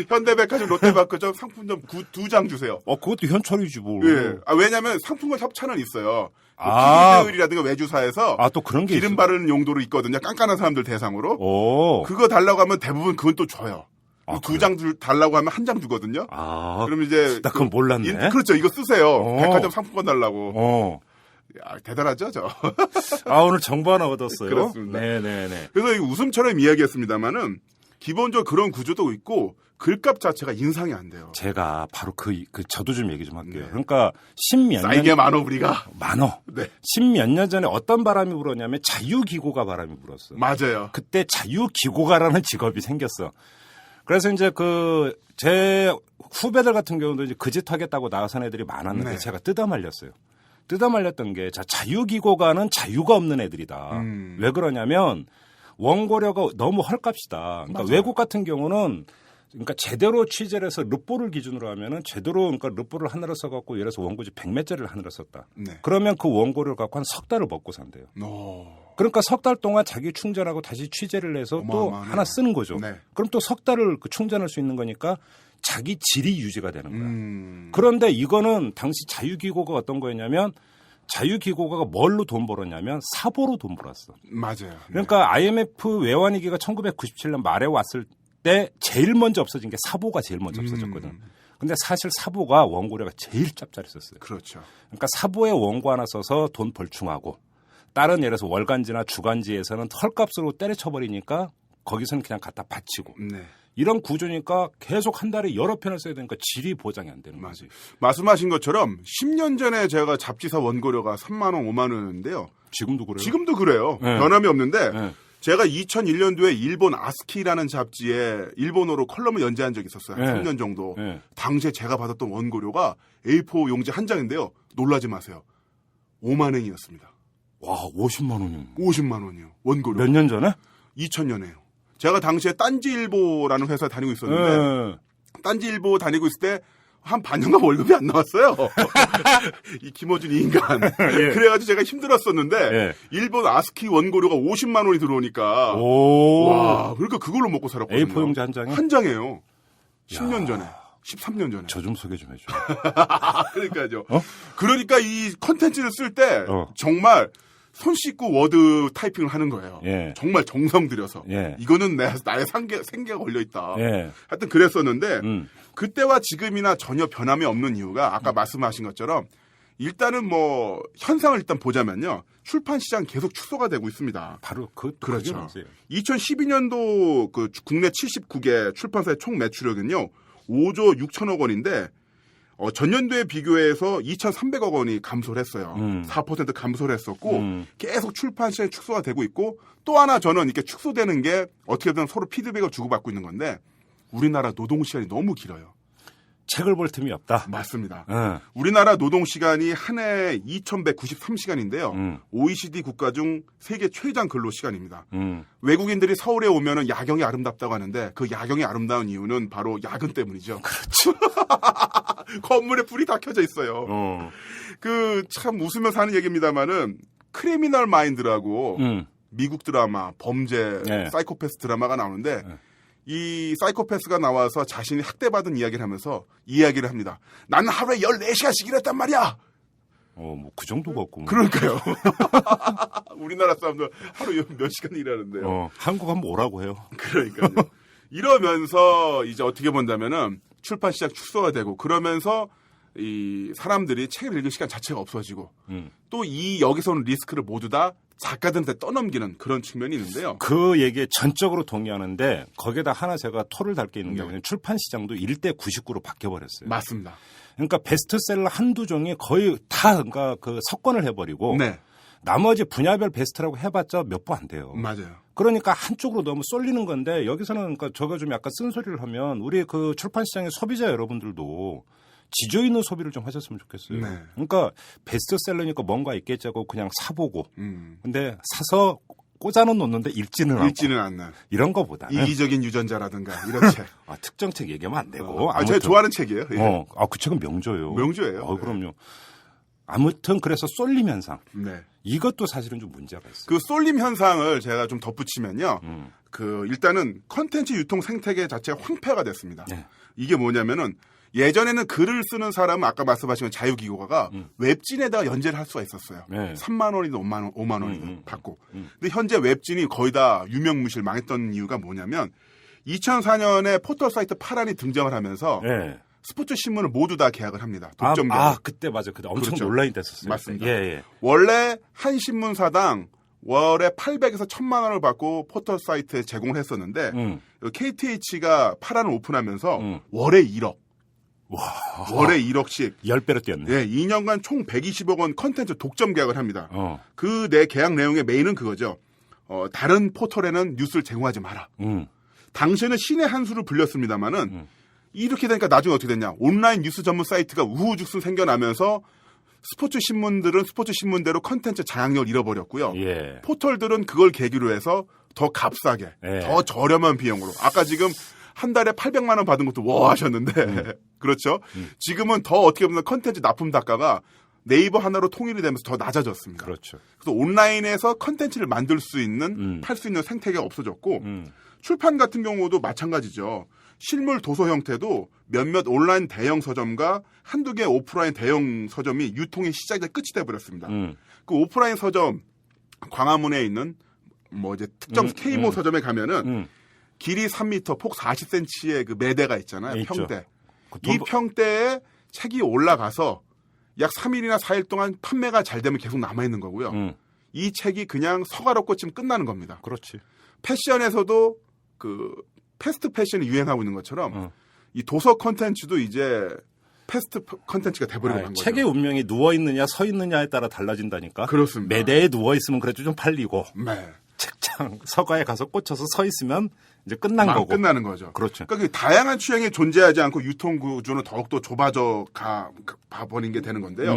현대백화점, 롯데백화점 상품권 2장 주세요. 그것도 현찰이지 뭐. 예. 왜냐하면 상품권 협찬은 있어요. PD들이라든가 외주사에서 또 그런 게 기름 있어. 바르는 용도로 있거든요. 깐깐한 사람들 대상으로. 그거 달라고 하면 대부분 그건 또 줘요. 2장 달라고 하면 1장 주거든요. 그럼 이제 나 그건 몰랐네. 그렇죠. 이거 쓰세요. 백화점 상품권 달라고. 야, 대단하죠, 저. 오늘 정보 하나 얻었어요. 그렇습니다. 네네네. 그래서 웃음처럼 이야기했습니다만은 기본적으로 그런 구조도 있고 글값 자체가 인상이 안 돼요. 제가 바로 저도 좀 얘기 좀 할게요. 네. 그러니까 십몇 년. 싸이게 많어, 우리가. 많어. 네. 십몇 년 전에 어떤 바람이 불었냐면 자유기고가 바람이 불었어. 맞아요. 그때 자유기고가라는 직업이 생겼어. 그래서 이제 제 후배들 같은 경우도 이제 그 짓 하겠다고 나선 애들이 많았는데 네. 제가 뜯어말렸어요. 뜯어말렸던 게, 자유기고가는 자유가 없는 애들이다. 왜 그러냐면 원고료가 너무 헐값이다. 그러니까 맞아요. 외국 같은 경우는 그러니까 제대로 취재를 해서 르포를 기준으로 하면은 제대로 그러니까 르포를 하나로 써갖고 예를 들어서 원고지 100매짜리를 하나로 썼다. 네. 그러면 그 원고료를 갖고 한 석 달을 먹고 산대요. 그러니까 석 달 동안 자기 충전하고 다시 취재를 해서 또 어마어마하네요. 하나 쓰는 거죠. 네. 그럼 또 석 달을 충전할 수 있는 거니까 자기 질이 유지가 되는 거야. 그 그런데 이거는 당시 자유기고가 어떤 거였냐면 자유기고가 뭘로 돈 벌었냐면 사보로 돈 벌었어. 맞아요. 그러니까 IMF 외환위기가 1997년 말에 왔을 때 제일 먼저 없어진 게 사보가 제일 먼저 없어졌거든. 근데 사실 사보가 원고료가 제일 짭짤했었어요. 그렇죠. 그러니까 사보에 원고 하나 써서 돈 벌충하고 다른 예를 들어서 월간지나 주간지에서는 헐값으로 때려쳐버리니까 거기서는 그냥 갖다 바치고 네. 이런 구조니까 계속 한 달에 여러 편을 써야 되니까 질이 보장이 안 되는 거지. 말씀하신 것처럼 10년 전에 제가 잡지사 원고료가 3만 원, 5만 원이었는데요. 지금도 그래요? 지금도 그래요. 네. 변함이 없는데 네. 제가 2001년도에 일본 아스키라는 잡지에 일본어로 컬럼을 연재한 적이 있었어요. 네. 3년 정도. 네. 당시에 제가 받았던 원고료가 A4 용지 한 장인데요. 놀라지 마세요. 5만 원이었습니다. 와, 50만 원이요. 50만 원이요. 원고료. 몇 년 전에? 2000년에요. 제가 당시에 딴지일보라는 회사에 다니고 있었는데 네. 딴지일보 다니고 있을 때 한 반년간 월급이 안 나왔어요. 이 김어준 이 인간. 그래가지고 제가 힘들었었는데 예. 일본 아스키 원고료가 50만 원이 들어오니까 오. 와, 그러니까 그걸로 먹고 살았거든요. A4 용지 한 장에? 한 장이에요. 10년 전에. 13년 전에. 저 좀 소개 좀 해줘. 그러니까요. 어? 그러니까 이 컨텐츠를 쓸 때 어. 정말 손 씻고 워드 타이핑을 하는 거예요. 예. 정말 정성 들여서. 예. 이거는 나의 생계가 걸려있다. 예. 하여튼 그랬었는데 그때와 지금이나 전혀 변함이 없는 이유가 아까 말씀하신 것처럼 일단은 뭐 현상을 일단 보자면요. 출판 시장 계속 축소가 되고 있습니다. 바로 그게 그렇죠. 맞아요. 2012년도 그 국내 79개 출판사의 총 매출액은요. 5조 6천억 원인데 전년도에 비교해서 2,300억 원이 감소를 했어요. 4% 감소를 했었고 계속 출판 시장이 축소가 되고 있고 또 하나 저는 이렇게 축소되는 게 어떻게든 서로 피드백을 주고받고 있는 건데 우리나라 노동 시간이 너무 길어요. 책을 볼 틈이 없다. 맞습니다. 응. 우리나라 노동 시간이 한 해 2,193시간인데요. OECD 국가 중 세계 최장 근로 시간입니다. 외국인들이 서울에 오면은 야경이 아름답다고 하는데 그 야경이 아름다운 이유는 바로 야근 때문이죠. 그렇죠. 건물에 불이 다 켜져 있어요. 그 참 웃으면서 하는 얘기입니다만은 크리미널 마인드라고 미국 드라마 범죄 네. 사이코패스 드라마가 나오는데 이 사이코패스가 나와서 자신이 학대받은 이야기를 하면서 이야기를 합니다. 나는 하루에 14시간씩 일했단 말이야. 뭐 그 정도가 없고. 그러니까요. 우리나라 사람들 하루 몇 시간 일하는데요. 한국 한번 오라고 해요. 그러니까요. 이러면서 이제 어떻게 본다면은 출판 시장 축소가 되고 그러면서 이 사람들이 책을 읽을 시간 자체가 없어지고 또 이 여기서는 리스크를 모두 다 작가들한테 떠넘기는 그런 측면이 있는데요. 그 얘기에 전적으로 동의하는데 거기에다 하나 제가 토를 달 게 있는 게 뭐냐면 출판 시장도 1대 99로 바뀌어버렸어요. 맞습니다. 그러니까 베스트셀러 한두 종이 거의 다 그러니까 그 석권을 해버리고 네. 나머지 분야별 베스트라고 해봤자 몇 부 안 돼요. 맞아요. 그러니까 한쪽으로 너무 쏠리는 건데 여기서는 그러니까 저가 좀 약간 쓴소리를 하면 우리 그 출판 시장의 소비자 여러분들도 지조 있는 소비를 좀 하셨으면 좋겠어요. 네. 그러니까 베스트셀러니까 뭔가 있겠지 하고 그냥 사보고 근데 사서 꽂아는 놓는데 읽지는 않는 이런 거보다는 이기적인 유전자라든가 이런 책. 특정 책 얘기하면 안 되고 제가 좋아하는 책이에요. 예. 그 책은 명조예요. 명조예요. 그럼요. 아무튼 그래서 쏠림 현상. 네. 이것도 사실은 좀 문제가 있어요. 그 쏠림 현상을 제가 좀 덧붙이면요. 그 일단은 컨텐츠 유통 생태계 자체가 황폐가 됐습니다. 네. 이게 뭐냐면은 예전에는 글을 쓰는 사람은 아까 말씀하신 자유기고가가 웹진에다가 연재를 할 수가 있었어요. 네. 3만 원이든 5만 원이든 받고. 근데 현재 웹진이 거의 다 유명무실 망했던 이유가 뭐냐면 2004년에 포털 사이트 파란이 등장을 하면서 네. 스포츠 신문을 모두 다 계약을 합니다. 독점 계약. 그때 맞아. 그때 엄청 그렇죠. 논란이 됐었어요. 맞습니다. 예. 원래 한 신문사당 월에 800에서 1000만 원을 받고 포털 사이트에 제공을 했었는데 KTH가 파란을 오픈하면서 월에 1억. 월에 1억씩 10배로 뛰었네. 예, 2년간 총 120억 원 컨텐츠 독점 계약을 합니다. 그 내 계약 내용의 메인은 그거죠. 다른 포털에는 뉴스를 제공하지 마라. 당시에는 신의 한 수를 불렸습니다만은 이렇게 되니까 나중에 어떻게 됐냐. 온라인 뉴스 전문 사이트가 우후죽순 생겨나면서 스포츠 신문들은 스포츠 신문대로 컨텐츠 장악력을 잃어버렸고요. 예. 포털들은 그걸 계기로 해서 더 값싸게, 예. 더 저렴한 비용으로. 아까 지금 한 달에 800만 원 받은 것도 와 하셨는데 그렇죠. 지금은 더 어떻게 보면 컨텐츠 납품 단가가 네이버 하나로 통일이 되면서 더 낮아졌습니다. 그렇죠. 그래서 온라인에서 컨텐츠를 만들 수 있는 팔 수 있는 생태계가 없어졌고 출판 같은 경우도 마찬가지죠. 실물 도서 형태도 몇몇 온라인 대형 서점과 한두 개 오프라인 대형 서점이 유통의 시작이 끝이 돼버렸습니다. 그 오프라인 서점 광화문에 있는 뭐 이제 특정 K모 서점에 가면은 길이 3m, 폭 40cm의 그 매대가 있잖아요. 있죠. 평대. 이 평대에 책이 올라가서 약 3일이나 4일 동안 판매가 잘 되면 계속 남아있는 거고요. 이 책이 그냥 서가로 꽂히면 끝나는 겁니다. 그렇지. 패션에서도 그 패스트 패션이 유행하고 있는 것처럼 이 도서 컨텐츠도 이제 패스트 컨텐츠가 돼버리고 간 거죠. 책의 운명이 누워있느냐 서 있느냐에 따라 달라진다니까. 그렇습니다. 매대에 누워있으면 그래도 좀 팔리고 네. 책장 서가에 가서 꽂혀서 서 있으면 이제 끝난 거고. 끝나는 거죠. 그렇죠. 그러니까 그 다양한 취향이 존재하지 않고 유통 구조는 더욱더 좁아져 가버린 게 되는 건데요.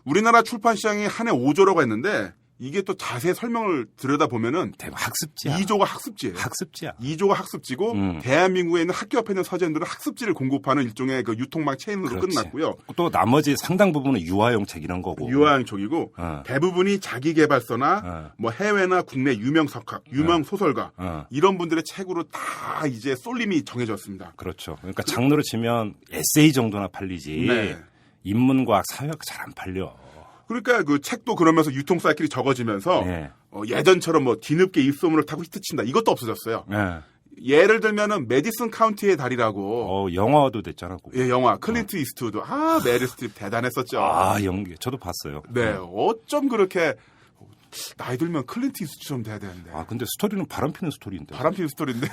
우리나라 출판 시장이 한 해 5조라고 했는데 이게 또 자세히 설명을 들여다보면은 학습지야. 2조가 학습지예요. 학습지야. 2조가 학습지고 대한민국에 있는 학교 앞에 있는 서점들은 학습지를 공급하는 일종의 그 유통망 체인으로 그렇지. 끝났고요. 또 나머지 상당 부분은 유아용 책 이런 거고. 유아용 쪽이고 대부분이 자기개발서나 뭐 해외나 국내 유명 석학, 유명 소설가 이런 분들의 책으로 다 이제 쏠림이 정해졌습니다. 그렇죠. 그러니까 장르로 치면 에세이 정도나 팔리지. 네. 인문과학, 사회학 잘 안 팔려. 그러니까 그 책도 그러면서 유통 사이클이 적어지면서 네. 예전처럼 뭐 뒤늦게 입소문을 타고 히트친다 이것도 없어졌어요. 네. 예를 들면은 메디슨 카운티의 달이라고 영화도 됐잖아. 그거. 예, 영화 클린트 이스트우드 메릴 스트립 대단했었죠. 연기 저도 봤어요. 네, 어쩜 그렇게 나이 들면 클린트 이스트처럼 돼야 되는데. 근데 스토리는 바람피는 스토리인데. 바람피는 스토리인데.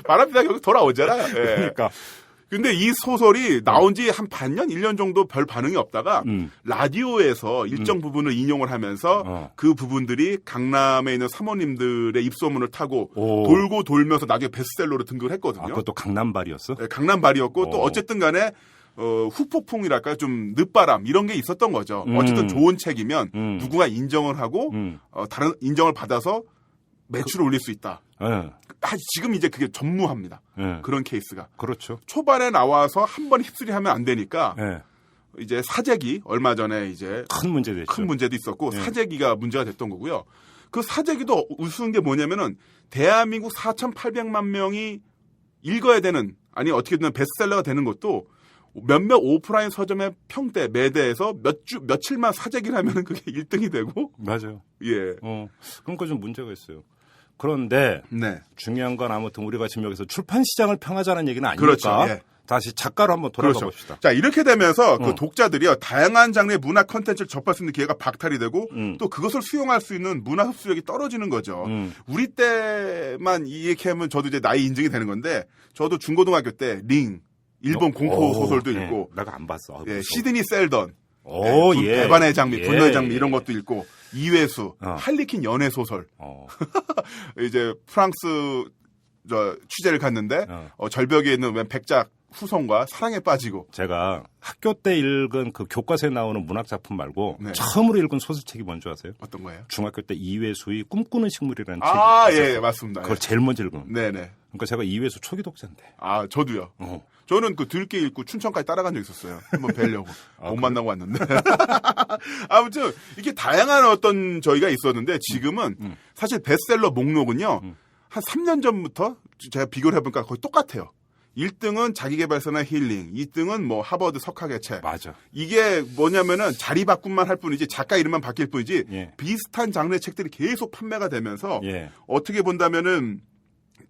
바람피다 결국 돌아오잖아요. 예. 그러니까. 근데 이 소설이 나온 지 한 반년, 1년 정도 별 반응이 없다가 라디오에서 일정 부분을 인용을 하면서 그 부분들이 강남에 있는 사모님들의 입소문을 타고 돌고 돌면서 나중에 베스트셀러로 등극을 했거든요. 그것도 강남발이었어? 네, 강남발이었고 또 어쨌든 간에 후폭풍이랄까요? 좀 늦바람 이런 게 있었던 거죠. 어쨌든 좋은 책이면 누군가 인정을 하고 다른 인정을 받아서 매출을 올릴 수 있다. 지금 이제 그게 전무합니다. 그런 케이스가. 그렇죠. 초반에 나와서 한 번 휩쓸이하면 안 되니까 이제 사재기 얼마 전에 이제 큰 문제 됐죠. 큰 문제도 있었고 사재기가 문제가 됐던 거고요. 그 사재기도 우스운 게 뭐냐면은 대한민국 4,800만 명이 읽어야 되는 아니 어떻게든 베스트셀러가 되는 것도 몇몇 오프라인 서점의 평대 매대에서 며칠만 사재기를 하면은 그게 1등이 되고 맞아요. 예. 그러니까 좀 문제가 있어요. 그런데 중요한 건 아무튼 우리가 지금 여기서 출판 시장을 평하자는 얘기는 아니니까 그렇죠. 예. 다시 작가로 한번 돌아가 봅시다. 자, 이렇게 되면서 그 독자들이요 다양한 장르의 문화 콘텐츠를 접할 수 있는 기회가 박탈이 되고 또 그것을 수용할 수 있는 문화 흡수력이 떨어지는 거죠. 우리 때만 이렇게 하면 저도 이제 나이 인증이 되는 건데 저도 중고등학교 때 링 일본 공포 소설도 읽고 내가 안 봤어. 시드니 셀던 예. 대반의 장미, 분노의 장미 이런 것도 읽고 이회수, 할리퀸 연애 소설. 이제 프랑스 취재를 갔는데 절벽에 있는 웬 백작 후손과 사랑에 빠지고. 제가 학교 때 읽은 그 교과서에 나오는 문학 작품 말고 처음으로 읽은 소설책이 뭔지 아세요? 어떤 거예요? 중학교 때 이회수의 꿈꾸는 식물이라는 책이 예, 맞습니다. 그걸 제일 먼저 읽은. 네네. 그러니까 제가 이회수 초기 독자인데. 저도요. 저는 그 들깨 읽고 춘천까지 따라간 적 있었어요. 한번 뵈려고. 못 만나고 왔는데. 아무튼 이게 다양한 어떤 저희가 있었는데 지금은 사실 베스트셀러 목록은요. 한 3년 전부터 제가 비교를 해보니까 거의 똑같아요. 1등은 자기계발서나 힐링, 2등은 뭐 하버드 석학의 책. 맞아. 이게 뭐냐면은 자리 바꿈만 할 뿐이지 작가 이름만 바뀔 뿐이지 비슷한 장르의 책들이 계속 판매가 되면서 어떻게 본다면은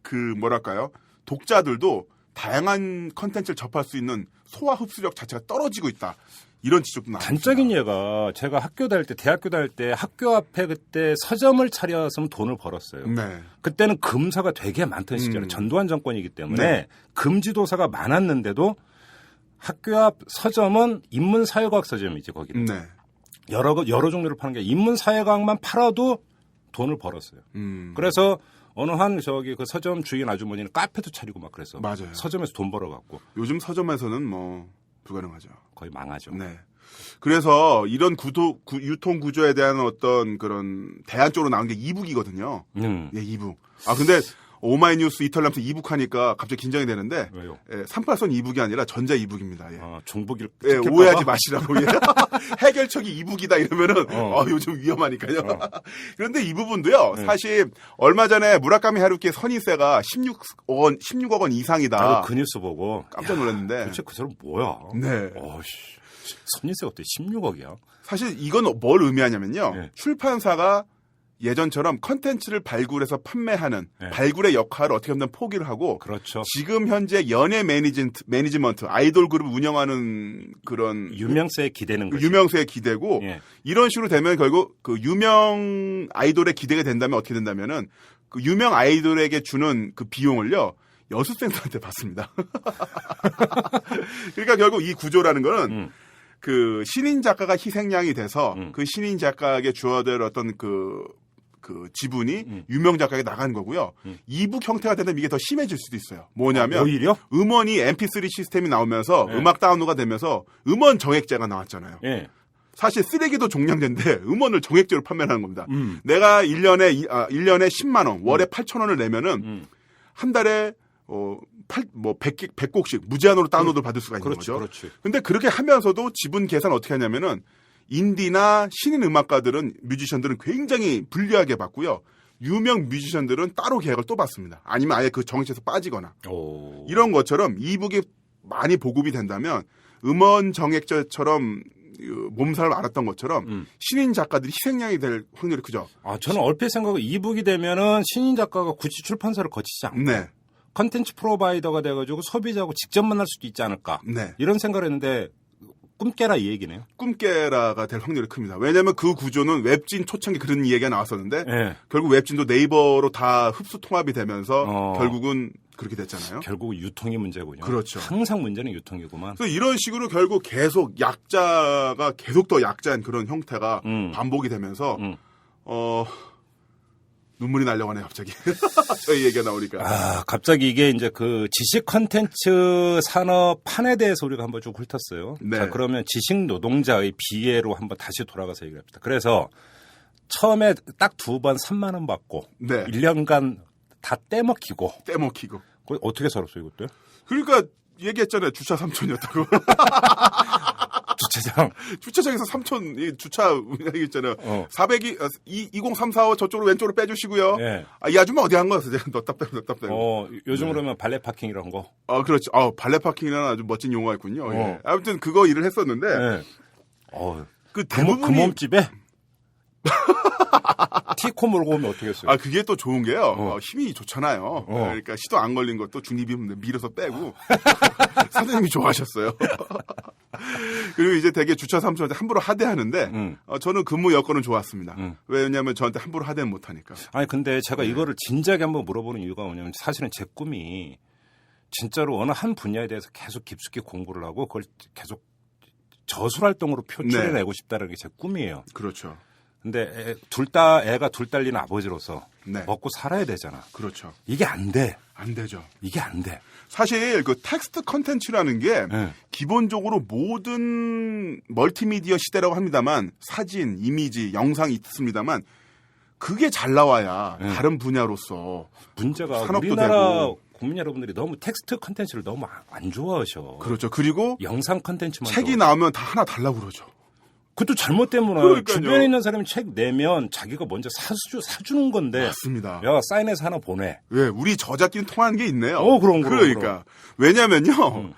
그 뭐랄까요? 독자들도 다양한 컨텐츠를 접할 수 있는 소화 흡수력 자체가 떨어지고 있다. 이런 지적도 나옵니다. 단적인 예가 제가 학교 다닐 때, 대학교 다닐 때 학교 앞에 그때 서점을 차렸으면 돈을 벌었어요. 네. 그때는 금사가 되게 많던 시절에 전두환 정권이기 때문에 네. 금지도사가 많았는데도 학교 앞 서점은 인문사회과학 서점이지 거기는. 네. 여러 종류를 파는 게 인문사회과학만 팔아도 돈을 벌었어요. 그래서 어느 한 그 서점 주인 아주머니는 카페도 차리고 막 그래서 맞아요. 서점에서 돈 벌어갖고 요즘 서점에서는 뭐 불가능하죠. 거의 망하죠. 네. 그래서 이런 유통 구조에 대한 어떤 그런 대안 쪽으로 나온 게 이북이거든요. 예, 이북. 아 근데 오마이뉴스 이탈리아면서 이북 하니까 갑자기 긴장이 되는데 왜요? 예, 38선 이북이 아니라 전자 이북입니다. 예. 중북일 예, 오해하지 마시라고. 예. 해결책이 이북이다 이러면은 요즘 위험하니까요. 그런데 이 부분도요. 사실 얼마 전에 무라카미 하루키의 선인세가 16억 원 이상이다. 그 뉴스 보고 깜짝 놀랐는데. 도대체 그 사람 뭐야? 네. 선인세 어때? 16억이야? 사실 이건 뭘 의미하냐면요. 네. 출판사가 예전처럼 컨텐츠를 발굴해서 판매하는 네. 발굴의 역할을 어떻게 보면 포기를 하고 그렇죠. 지금 현재 연예 매니지먼트 아이돌 그룹을 운영하는 그런 유명세에 기대는 거죠. 유명세에 기대고 예. 이런 식으로 되면 결국 그 유명 아이돌에 기대가 된다면 어떻게 된다면은 그 유명 아이돌에게 주는 그 비용을요 여수생들한테 받습니다. 그러니까 결국 이 구조라는 거는 그 신인 작가가 희생양이 돼서 그 신인 작가에게 주어야 될 어떤 그 지분이 유명 작가에게 나가는 거고요. 이북 형태가 되면 이게 더 심해질 수도 있어요. 뭐냐면 오히려? 음원이 MP3 시스템이 나오면서 네. 음악 다운로드가 되면서 음원 정액제가 나왔잖아요. 예. 사실 쓰레기도 종량제인데 음원을 정액제로 판매하는 겁니다. 내가 1년에 10만 원, 월에 8천 원을 내면은 한 달에 100곡씩 무제한으로 다운로드를 받을 수가 있는 거죠. 그렇지. 근데 그렇게 하면서도 지분 계산 어떻게 하냐면은 인디나 신인 음악가들은 뮤지션들은 굉장히 불리하게 받고요. 유명 뮤지션들은 따로 계약을 또 받습니다. 아니면 아예 그 정액에서 빠지거나. 이런 것처럼 이북이 많이 보급이 된다면 음원 정액제처럼 몸살을 앓았던 것처럼 신인 작가들이 희생양이 될 확률이 크죠. 저는 얼핏 생각은 이북이 되면은 신인 작가가 굳이 출판사를 거치지 않고 네. 컨텐츠 프로바이더가 돼가지고 소비자하고 직접 만날 수도 있지 않을까. 네. 이런 생각을 했는데 꿈깨라 이 얘기네요. 꿈깨라가 될 확률이 큽니다. 왜냐하면 그 구조는 웹진 초창기 그런 이야기가 나왔었는데 네. 결국 웹진도 네이버로 다 흡수 통합이 되면서 결국은 그렇게 됐잖아요. 결국 유통이 문제군요. 그렇죠. 항상 문제는 유통이구만. 그래서 이런 식으로 결국 계속 약자가 계속 더 약자인 그런 형태가 반복이 되면서 눈물이 나려가네요, 갑자기. 이 얘기가 나오니까. 갑자기 이게 이제 그 지식 컨텐츠 산업판에 대해서 우리가 한번 쭉 훑었어요. 네. 자, 그러면 지식 노동자의 비애로 한번 다시 돌아가서 얘기를 합니다. 그래서 처음에 딱 2번 3만 원 받고 네. 1년간 다 떼먹히고. 떼먹히고. 어떻게 살았어요, 이것도요? 그러니까 얘기했잖아요. 주차 3천이었다고. 주차장에서 3천 주차 운영했잖아요. 2034호 저쪽으로 왼쪽으로 빼주시고요. 네. 이 아줌마 어디 간 거였어? 제가 넣다 요즘으로 하면 발레 파킹이란 거. 그렇죠. 발레 파킹이라는 아주 멋진 용어가 있군요. 예. 아무튼 그거 일을 했었는데. 네. 그 대부분이 그 몸집에 티코 몰고 오면 어떻게 했어요? 그게 또 좋은 게요. 힘이 좋잖아요. 그러니까 시도 안 걸린 것도 중립이면 밀어서 빼고 사장님이 좋아하셨어요. 그리고 이제 되게 주차 삼촌한테 함부로 하대하는데 저는 근무 여건은 좋았습니다. 왜냐하면 저한테 함부로 하대는 못하니까. 근데 제가 이거를 진지하게 한번 물어보는 이유가 뭐냐면 사실은 제 꿈이 진짜로 어느 한 분야에 대해서 계속 깊숙이 공부를 하고 그걸 계속 저술활동으로 표출해내고 싶다는 게 제 꿈이에요. 그렇죠. 근데 애가 둘 딸리는 아버지로서 먹고 살아야 되잖아. 그렇죠. 이게 안 돼. 안 되죠. 이게 안 돼. 사실 그 텍스트 컨텐츠라는 게 기본적으로 모든 멀티미디어 시대라고 합니다만 사진, 이미지, 영상이 있습니다만 그게 잘 나와야 다른 분야로서 문제가 산업도 우리나라 되고. 국민 여러분들이 너무 텍스트 컨텐츠를 너무 안 좋아하셔. 그렇죠. 그리고 영상 컨텐츠만 책이 나오면 다 하나 달라고 그러죠. 그것도 잘못된 문화예요. 그러니까요. 주변에 있는 사람이 책 내면 자기가 먼저 사주는 건데. 맞습니다. 야, 사인해서 하나 보내. 왜 우리 저자끼리 통하는 게 있네요. 그러니까. 왜냐면요.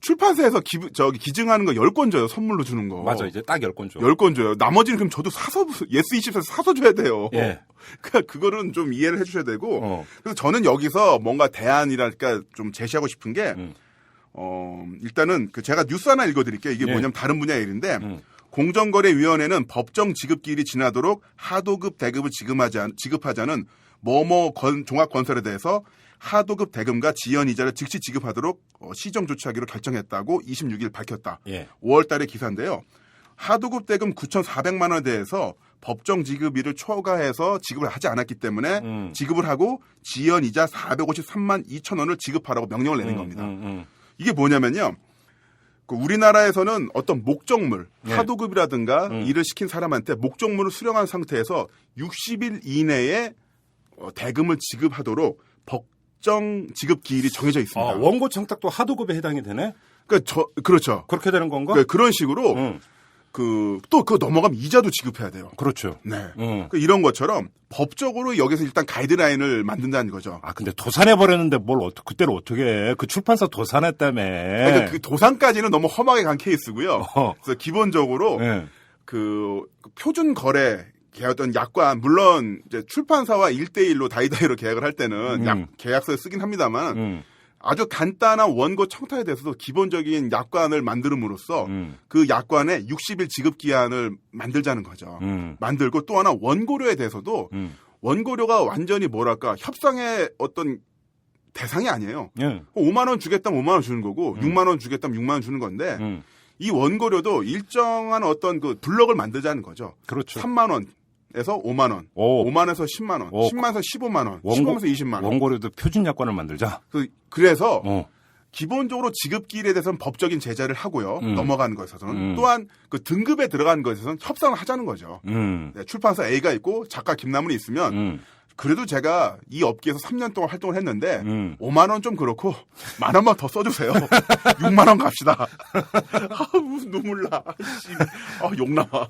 출판사에서 기증하는 거 10권 줘요. 선물로 주는 거. 맞아. 이제 딱 10권 줘. 10권 줘요. 나머지는 그럼 저도 사서 예스24에서 사서 줘야 돼요. 예. 그러니까 그거는 좀 이해를 해 주셔야 되고. 그래서 저는 여기서 뭔가 대안이랄까 좀 제시하고 싶은 게 일단은 제가 뉴스 하나 읽어드릴게요. 이게 네. 뭐냐면 다른 분야의 일인데 공정거래위원회는 법정 지급기일이 지나도록 하도급 대금을 지급하자는 종합건설에 대해서 하도급 대금과 지연이자를 즉시 지급하도록 시정 조치하기로 결정했다고 26일 밝혔다. 예. 5월 달의 기사인데요. 하도급 대금 9,400만 원에 대해서 법정 지급일을 초과해서 지급을 하지 않았기 때문에 지급을 하고 지연이자 453만 2천 원을 지급하라고 명령을 내린 겁니다. 이게 뭐냐면요. 우리나라에서는 어떤 목적물, 네. 하도급이라든가 일을 시킨 사람한테 목적물을 수령한 상태에서 60일 이내에 대금을 지급하도록 법정 지급 기일이 정해져 있습니다. 원고 청탁도 하도급에 해당이 되네? 그렇죠. 그렇게 되는 건가? 그런 식으로 또 그거 넘어가면 이자도 지급해야 돼요. 그렇죠. 네. 이런 것처럼 법적으로 여기서 일단 가이드라인을 만든다는 거죠. 근데 도산해버렸는데 그때를 어떻게 해? 그 출판사 도산했다며. 그러니까 그 도산까지는 너무 험하게 간 케이스고요. 그래서 기본적으로 네. 그 표준 거래 계약던 약관, 물론 이제 출판사와 1대1로 다이다이로 계약을 할 때는 계약서에 쓰긴 합니다만 아주 간단한 원고 청탁에 대해서도 기본적인 약관을 만들음으로써 그 약관에 60일 지급 기한을 만들자는 거죠. 만들고 또 하나 원고료에 대해서도 원고료가 완전히 협상의 어떤 대상이 아니에요. 5만 원 주겠다면 5만 원 주는 거고 6만 원 주겠다면 6만 원 주는 건데 이 원고료도 일정한 어떤 그 블럭을 만들자는 거죠. 그렇죠. 3만 원에서 5만 원, 5만 원에서 10만 원, 10만 원에서 15만 원, 15만에서 20만 원. 원고료도 표준 약관을 만들자. 그래서 기본적으로 지급기일에 대해서는 법적인 제재를 하고요. 넘어가는 것에서는 또한 그 등급에 들어가는 것에서는 협상을 하자는 거죠. 네, 출판사 A가 있고 작가 김남훈이 있으면 그래도 제가 이 업계에서 3년 동안 활동을 했는데 5만 원 좀 그렇고 만 원만 더 써주세요. 6만 원 갑시다. 무슨 눈물 나. 욕 나와.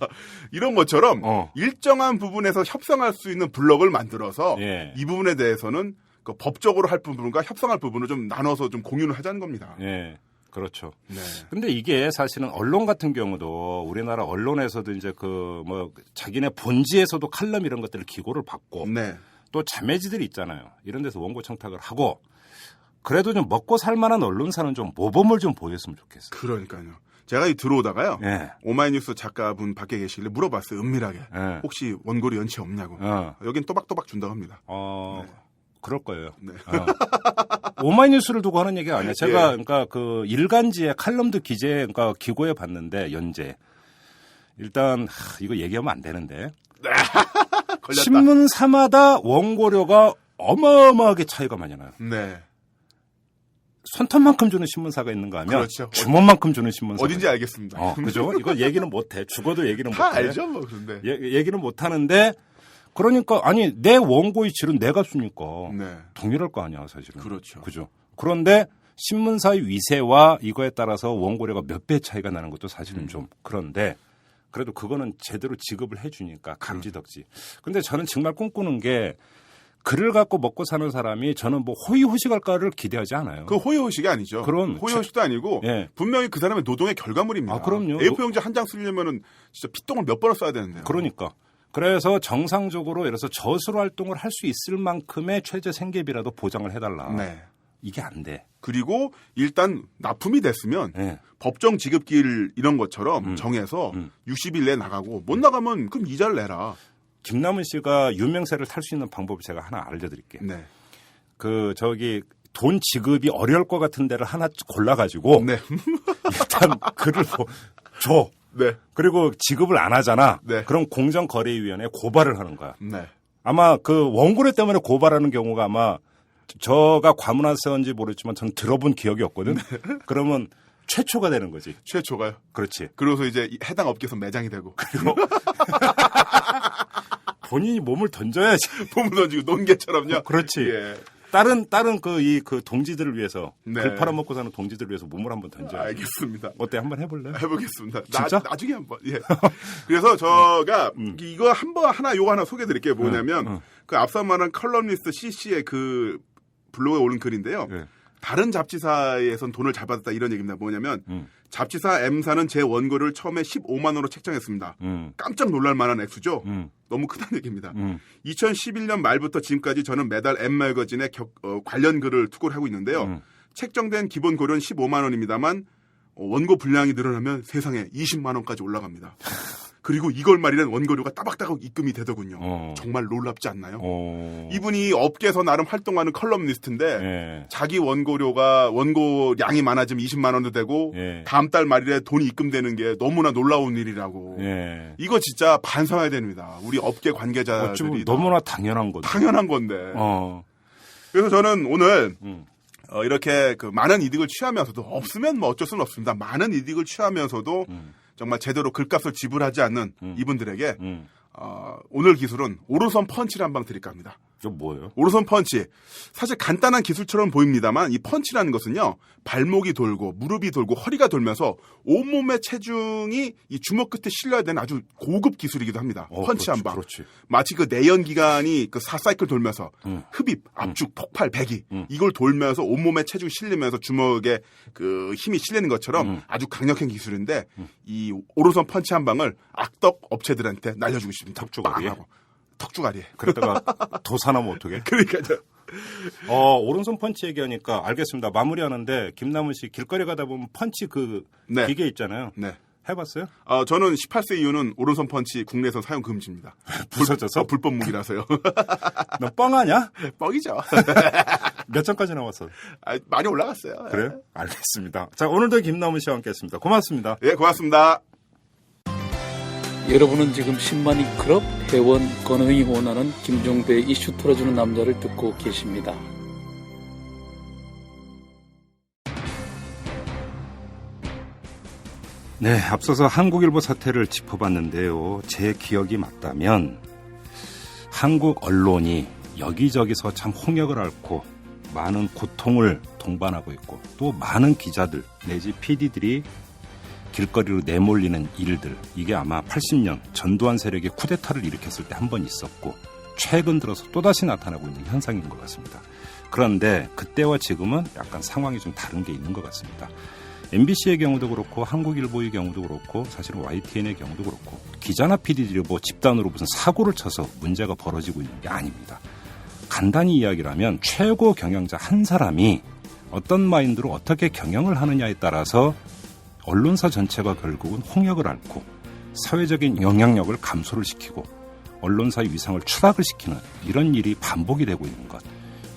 이런 것처럼 일정한 부분에서 협상할 수 있는 블럭을 만들어서 이 부분에 대해서는 그 법적으로 할 부분과 협상할 부분을 좀 나눠서 좀 공유를 하자는 겁니다. 예. 그렇죠. 네. 근데 이게 사실은 언론 같은 경우도 우리나라 언론에서도 이제 자기네 본지에서도 칼럼 이런 것들을 기고를 받고 네. 또 자매지들이 있잖아요. 이런 데서 원고 청탁을 하고 그래도 좀 먹고 살 만한 언론사는 좀 모범을 좀 보였으면 좋겠어요. 그러니까요. 제가 들어오다가요. 예. 오마이뉴스 작가분 밖에 계시길래 물어봤어요. 은밀하게. 예. 혹시 원고료 연체 없냐고. 여긴 또박또박 준다고 합니다. 네. 그럴 거예요. 네. 오마이뉴스를 두고 하는 얘기가 아니에요. 제가 예. 그러니까 그 일간지에 칼럼도 그러니까 기고해 봤는데 연재. 일단 이거 얘기하면 안 되는데. 걸렸다. 신문사마다 원고료가 어마어마하게 차이가 많이 나요. 네. 손톱만큼 주는 신문사가 있는가 하면 그렇죠. 주먹만큼 주는 신문사. 어딘지 알겠습니다. 그죠? 이거 얘기는 못 해. 죽어도 얘기는 못 해. 다 알죠, 뭐 그런데. 얘기는 못 하는데 그러니까 내 원고의 질은 내가 쓰니까 네. 동일할 거 아니야, 사실은. 그렇죠. 그죠? 그런데 신문사의 위세와 이거에 따라서 원고료가 몇 배 차이가 나는 것도 사실은 좀 그런데 그래도 그거는 제대로 지급을 해주니까 감지덕지. 근데 저는 정말 꿈꾸는 게 글을 갖고 먹고 사는 사람이 저는 뭐 호의호식할까를 기대하지 않아요. 그 호의호식이 아니죠. 그럼 호의호식도 아니고 예. 분명히 그 사람의 노동의 결과물입니다. 그럼요. A4 용지 한 장 쓰려면은 진짜 피똥을 몇 번을 써야 되는데요. 그러니까. 그래서 정상적으로 예를 들어서 저수로 활동을 할 수 있을 만큼의 최저 생계비라도 보장을 해달라. 네. 이게 안 돼. 그리고 일단 납품이 됐으면 네. 법정 지급기일 이런 것처럼 정해서 60일 내에 나가고 못 나가면 그럼 이자를 내라. 김남은 씨가 유명세를 탈 수 있는 방법을 제가 하나 알려드릴게요. 네. 돈 지급이 어려울 것 같은 데를 하나 골라가지고 네. 일단 글을 줘. 네. 그리고 지급을 안 하잖아. 네. 그럼 공정거래위원회에 고발을 하는 거야. 네. 아마 그 원고료 때문에 고발하는 경우가 아마 저가 과문하세요인지 모르지만 저는 들어본 기억이 없거든. 그러면 최초가 되는 거지. 최초가요? 그렇지. 그러고서 이제 해당 업계에서 매장이 되고. 그리고 본인이 몸을 던져야지. 몸을 던지고 논개처럼요. 그렇지. 예. 다른 그 동지들을 위해서 네. 글 팔아먹고 사는 동지들을 위해서 몸을 한번 던져. 알겠습니다. 어때? 한번 해볼래? 해보겠습니다. 진짜? 나중에 한번. 예. 그래서 제가 이거 요거 하나 소개해드릴게요. 뭐냐면 그 앞서 말한 컬럼니스트 CC의 그 블로그에 올린 글인데요. 네. 다른 잡지사에선 돈을 잘 받았다 이런 얘기입니다. 뭐냐면 잡지사 M사는 제 원고를 처음에 15만 원으로 책정했습니다. 깜짝 놀랄 만한 액수죠. 너무 크다는 얘기입니다. 2011년 말부터 지금까지 저는 매달 M 매거진에 관련 글을 투고를 하고 있는데요. 책정된 기본 고려는 15만 원입니다만 원고 분량이 늘어나면 세상에 20만 원까지 올라갑니다. 그리고 이걸 말이란 원고료가 따박따박 입금이 되더군요. 정말 놀랍지 않나요? 이분이 업계에서 나름 활동하는 컬럼니스트인데 자기 원고량이 많아지면 20만 원도 되고 다음 달 말일에 돈이 입금되는 게 너무나 놀라운 일이라고. 이거 진짜 반성해야 됩니다. 우리 업계 관계자들이. 너무나 당연한 건데. 당연한 건데. 그래서 저는 오늘 이렇게 그 많은 이득을 취하면서도 없으면 뭐 어쩔 수는 없습니다. 많은 이득을 취하면서도 정말 제대로 글값을 지불하지 않는 이분들에게 오늘 기술은 오른손 펀치를 한 방 드릴까 합니다. 이거 뭐예요? 오른손 펀치. 사실 간단한 기술처럼 보입니다만 이 펀치라는 것은요. 발목이 돌고 무릎이 돌고 허리가 돌면서 온몸의 체중이 이 주먹 끝에 실려야 되는 아주 고급 기술이기도 합니다. 펀치 한 방. 그렇지. 마치 그 내연기관이 그 4사이클 돌면서 흡입, 압축, 폭발, 배기 이걸 돌면서 온몸에 체중이 실리면서 주먹에 그 힘이 실리는 것처럼 아주 강력한 기술인데 이 오른손 펀치 한 방을 악덕 업체들한테 날려주고 싶습니다. 턱주가리에? 턱주가리에. 그러다가 도사나면 어떡해? 그러니까요. 오른손 펀치 얘기하니까 알겠습니다. 마무리하는데 김남은 씨 길거리 가다 보면 펀치 그 네. 기계 있잖아요. 네. 해봤어요? 저는 18세 이후는 오른손 펀치 국내에서 사용 금지입니다. 부서져서? 불법 무기라서요. 너 뻥하냐? 뻥이죠. 몇 점까지 나왔어? 많이 올라갔어요. 그래요? 알겠습니다. 자, 오늘도 김남은 씨와 함께했습니다. 고맙습니다. 예, 고맙습니다. 여러분은 지금 10만인 클럽 회원 권은희 원하는 김종배의 이슈 털어주는 남자를 듣고 계십니다. 네, 앞서서 한국일보 사태를 짚어봤는데요. 제 기억이 맞다면 한국 언론이 여기저기서 참 홍역을 앓고 많은 고통을 동반하고 있고 또 많은 기자들 내지 PD들이 길거리로 내몰리는 일들, 이게 아마 80년 전두환 세력이 쿠데타를 일으켰을 때 한 번 있었고 최근 들어서 또다시 나타나고 있는 현상인 것 같습니다. 그런데 그때와 지금은 약간 상황이 좀 다른 게 있는 것 같습니다. MBC의 경우도 그렇고 한국일보의 경우도 그렇고 사실은 YTN의 경우도 그렇고 기자나 PD들이 뭐 집단으로 무슨 사고를 쳐서 문제가 벌어지고 있는 게 아닙니다. 간단히 이야기를 하면 최고 경영자 한 사람이 어떤 마인드로 어떻게 경영을 하느냐에 따라서 언론사 전체가 결국은 홍역을 앓고 사회적인 영향력을 감소를 시키고 언론사의 위상을 추락을 시키는 이런 일이 반복이 되고 있는 것.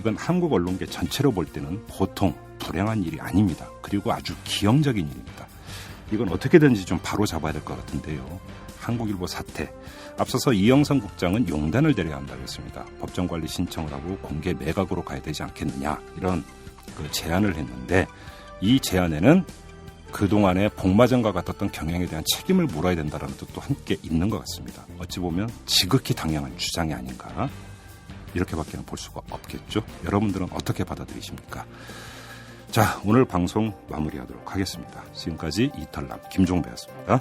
이건 한국 언론계 전체로 볼 때는 보통 불행한 일이 아닙니다. 그리고 아주 기형적인 일입니다. 이건 어떻게든지 좀 바로 잡아야 될 것 같은데요. 한국일보 사태. 앞서서 이영선 국장은 용단을 내려야 한다고 했습니다. 법정관리 신청을 하고 공개 매각으로 가야 되지 않겠느냐 이런 그 제안을 했는데 이 제안에는 그동안의 복마전과 같았던 경영에 대한 책임을 물어야 된다는 뜻도 함께 있는 것 같습니다. 어찌 보면 지극히 당연한 주장이 아닌가 이렇게밖에는 볼 수가 없겠죠. 여러분들은 어떻게 받아들이십니까? 자, 오늘 방송 마무리하도록 하겠습니다. 지금까지 이털남 김종배였습니다.